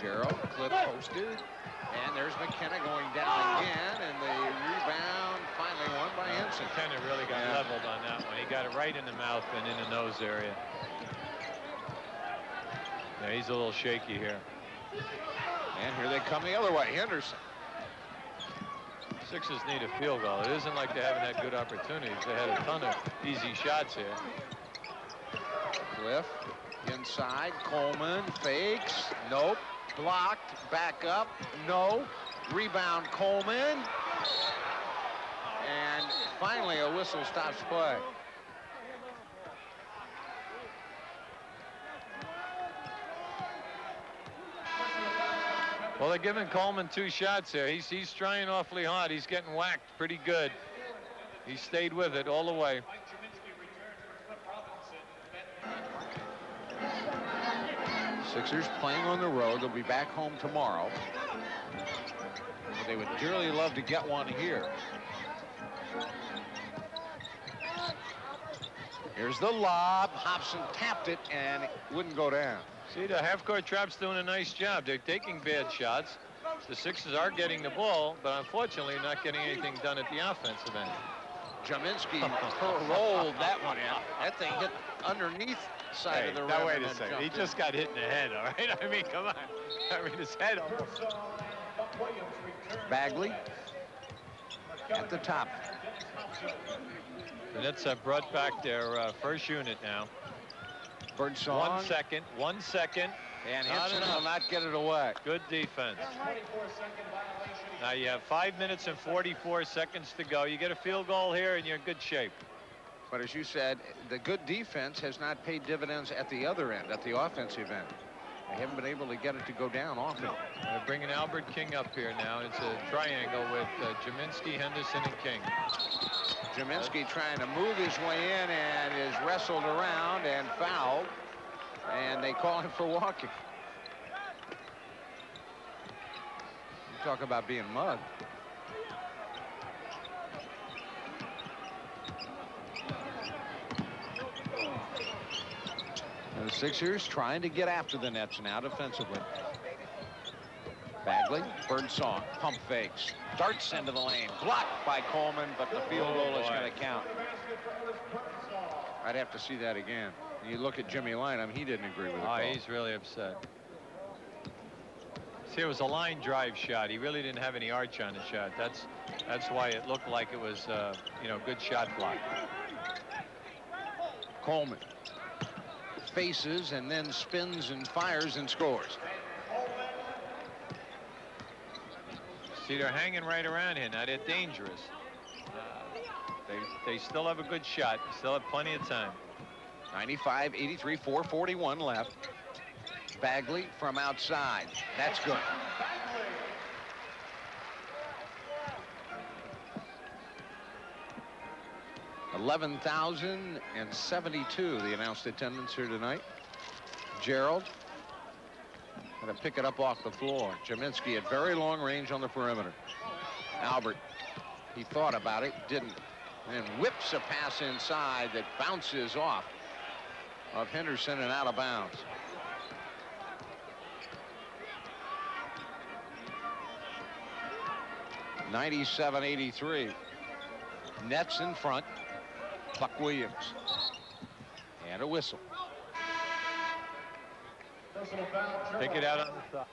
Gerald, Cliff posted, and there's McKenna going down again, and the rebound finally won by Henson. McKenna really got leveled on that one. He got it right in the mouth and in the nose area. Yeah, he's a little shaky here. And here they come the other way. Henderson. Sixers need a field goal. It isn't like they haven't had good opportunities. They had a ton of easy shots here. Cliff inside. Coleman fakes. Nope. Blocked. Back up. No. Rebound Coleman. And finally a whistle stops play. Well, they're giving Coleman 2 shots here. He's trying awfully hard. He's getting whacked pretty good. He stayed with it all the way. Sixers playing on the road. They'll be back home tomorrow. But they would dearly love to get one here. Here's the lob. Hobson tapped it, and it wouldn't go down. See, the half-court trap's doing a nice job. They're taking bad shots. The Sixers are getting the ball, but unfortunately not getting anything done at the offensive end. Jaminski rolled that one in. That thing hit underneath side of the rim. Now, wait and a then second. He jumped just got hit in the head, all right? I mean, come on. I mean, his head almost. in. Bagley at the top. The Nets have brought back their first unit now. Birdsong. 1 second. 1 second. And Not Hinson enough. will not get it away. Good defense. Now you have 5 minutes and 44 seconds to go. You get a field goal here and you're in good shape. But as you said, the good defense has not paid dividends at the other end, at the offensive end. They haven't been able to get it to go down often. They're bringing Albert King up here now. It's a triangle with Jaminski, Henderson, and King. Jaminski trying to move his way in and is wrestled around and fouled. And they call him for walking. You talk about being mugged. And the Sixers trying to get after the Nets now defensively. Bagley, Birdsong, pump fakes, darts into the lane, blocked by Coleman, but the field goal is going to count. I'd have to see that again. You look at Jimmy Lynam, he didn't agree with it. Oh, he's really upset. See, it was a line drive shot. He really didn't have any arch on the shot. That's why it looked like it was, you know, good shot block. Coleman faces and then spins and fires and scores. See, they're hanging right around here. Now they're dangerous. They still have a good shot. Still have plenty of time. 95-83, 4:41 left. Bagley from outside. That's good. $11,072, the announced attendance here tonight. Gerald going to pick it up off the floor. Jaminski at very long range on the perimeter. Albert, he thought about it, didn't. And whips a pass inside that bounces off of Henderson and out of bounds. $97-83. Nets in front. Buck Williams. And a whistle. Take it out on the side.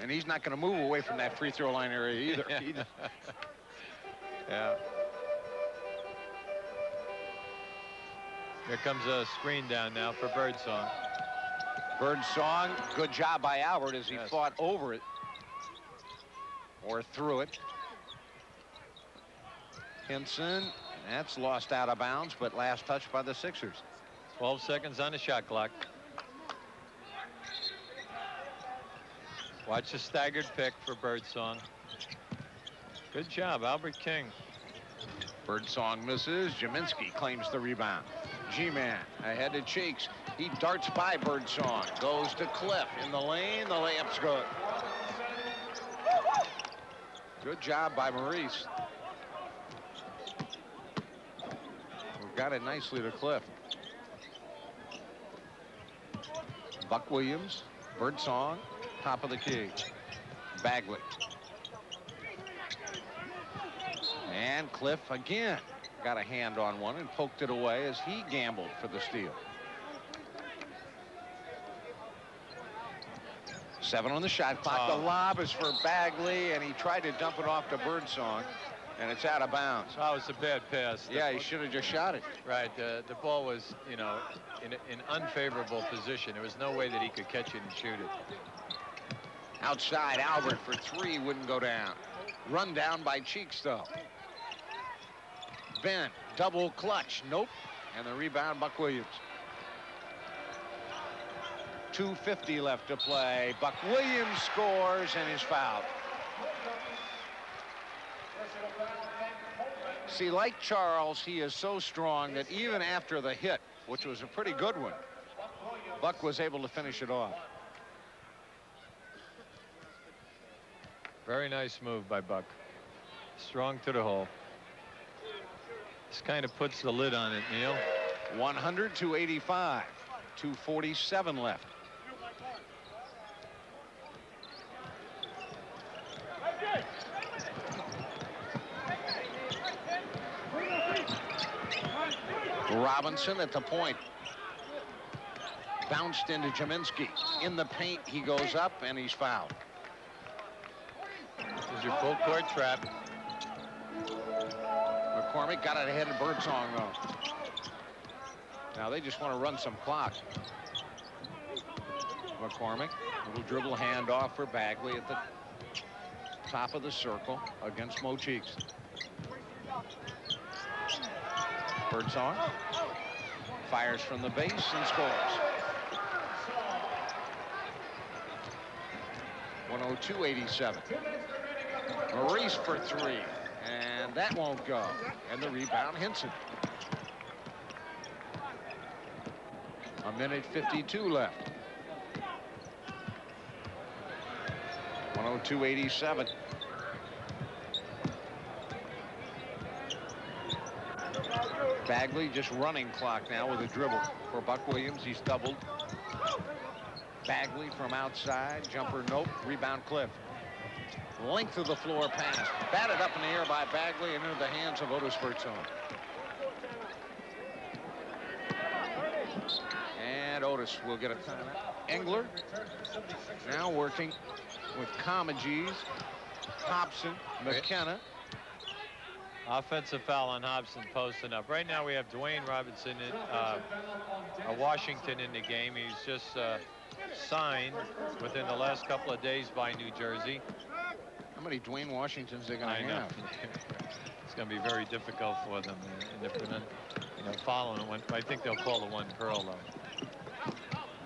And he's not going to move away from that free throw line area either. Yeah. Here comes a screen down now for Birdsong. Birdsong, good job by Albert as he fought over it. Or through it. Hinson, that's lost out of bounds, but last touch by the Sixers. 12 seconds on the shot clock. Watch the staggered pick for Birdsong. Good job, Albert King. Birdsong misses. Jaminski claims the rebound. G-Man ahead to Cheeks. He darts by Birdsong. Goes to Cliff in the lane. The layup's good. Good job by Maurice. We've got it nicely to Cliff. Buck Williams, Birdsong, top of the key. Bagley. And Cliff again got a hand on one and poked it away as he gambled for the steal. 7 on the shot clock. The lob is for Bagley, and he tried to dump it off to Birdsong, and it's out of bounds. Oh, it's a bad pass. Yeah, he should have just shot it. Right. The ball was, you know, in unfavorable position. There was no way that he could catch it and shoot it. Outside, Albert for 3 wouldn't go down. Run down by Cheeks, though. Ben, double clutch. Nope. And the rebound, Buck Williams. 2:50 left to play. Buck Williams scores and is fouled. See, like Charles, he is so strong that even after the hit, which was a pretty good one, Buck was able to finish it off. Very nice move by Buck. Strong to the hole. This kind of puts the lid on it, Neil. 100 to 85. 2:47 left. Robinson at the point. Bounced into Jaminski. In the paint, he goes up, and he's fouled. There's your full court trap. McCormick got it ahead of Birdsong, though. Now they just want to run some clock. McCormick, little dribble handoff for Bagley at the top of the circle against Mo Cheeks. Birdsong fires from the base and scores. 102-87. Maurice for three, and that won't go. And the rebound, Hinson. A minute 52 left. 102-87. Bagley just running clock now with a dribble for Buck Williams. He's doubled. Bagley from outside, jumper nope, rebound Cliff. Length of the floor pass, batted up in the air by Bagley and into the hands of Otis Birdsong. And Otis will get a timeout. Engler now working with Comegys, Hobson, McKenna. Offensive foul on Hobson posting up. Right now we have Dwayne Robinson in Washington in the game. He's just signed within the last couple of days by New Jersey. How many Dwayne Washingtons they're going to have? It's going to be very difficult for them following one. I think they'll call the one Pearl though.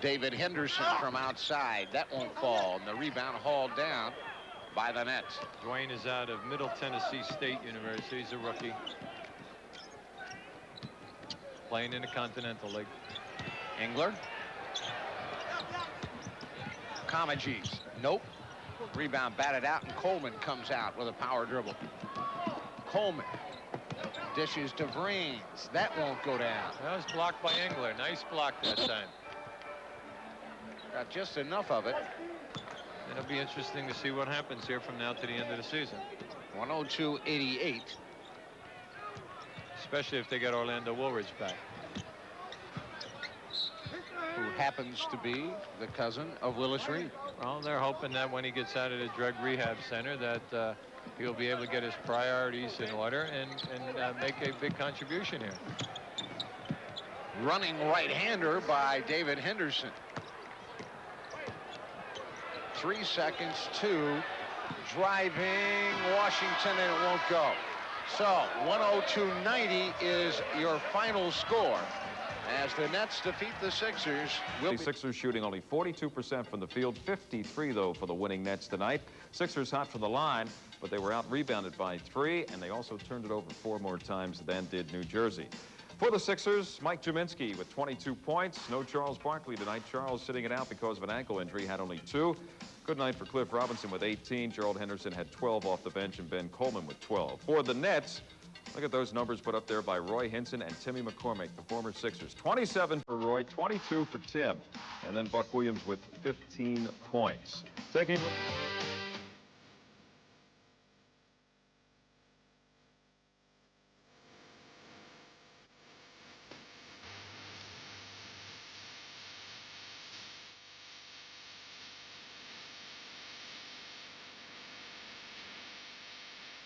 David Henderson from outside. That won't fall. And the rebound hauled down by the Nets. Dwayne is out of Middle Tennessee State University. He's a rookie. Playing in the Continental League. Engler. Comegys. Nope. Rebound batted out, and Coleman comes out with a power dribble. Coleman dishes to Vrains. That won't go down. That was blocked by Engler. Nice block that time. Got just enough of it. It'll be interesting to see what happens here from now to the end of the season. 102-88. Especially if they get Orlando Woolridge back. Who happens to be the cousin of Willis Reed. Well, they're hoping that when he gets out of the drug rehab center that he'll be able to get his priorities in order and make a big contribution here. Running right-hander by David Henderson. 3 seconds to driving Washington, and it won't go. So 102-90 is your final score as the Nets defeat the Sixers. The Sixers shooting only 42% from the field, 53 though for the winning Nets tonight. Sixers hot from the line, but they were out rebounded by 3, and they also turned it over 4 more times than did New Jersey. For the Sixers, Mike Jaminski with 22 points. No Charles Barkley tonight. Charles sitting it out because of an ankle injury, had only 2. Good night for Cliff Robinson with 18. Gerald Henderson had 12 off the bench, and Ben Coleman with 12. For the Nets, look at those numbers put up there by Roy Hinson and Timmy McCormick, the former Sixers. 27 for Roy, 22 for Tim, and then Buck Williams with 15 points. Taking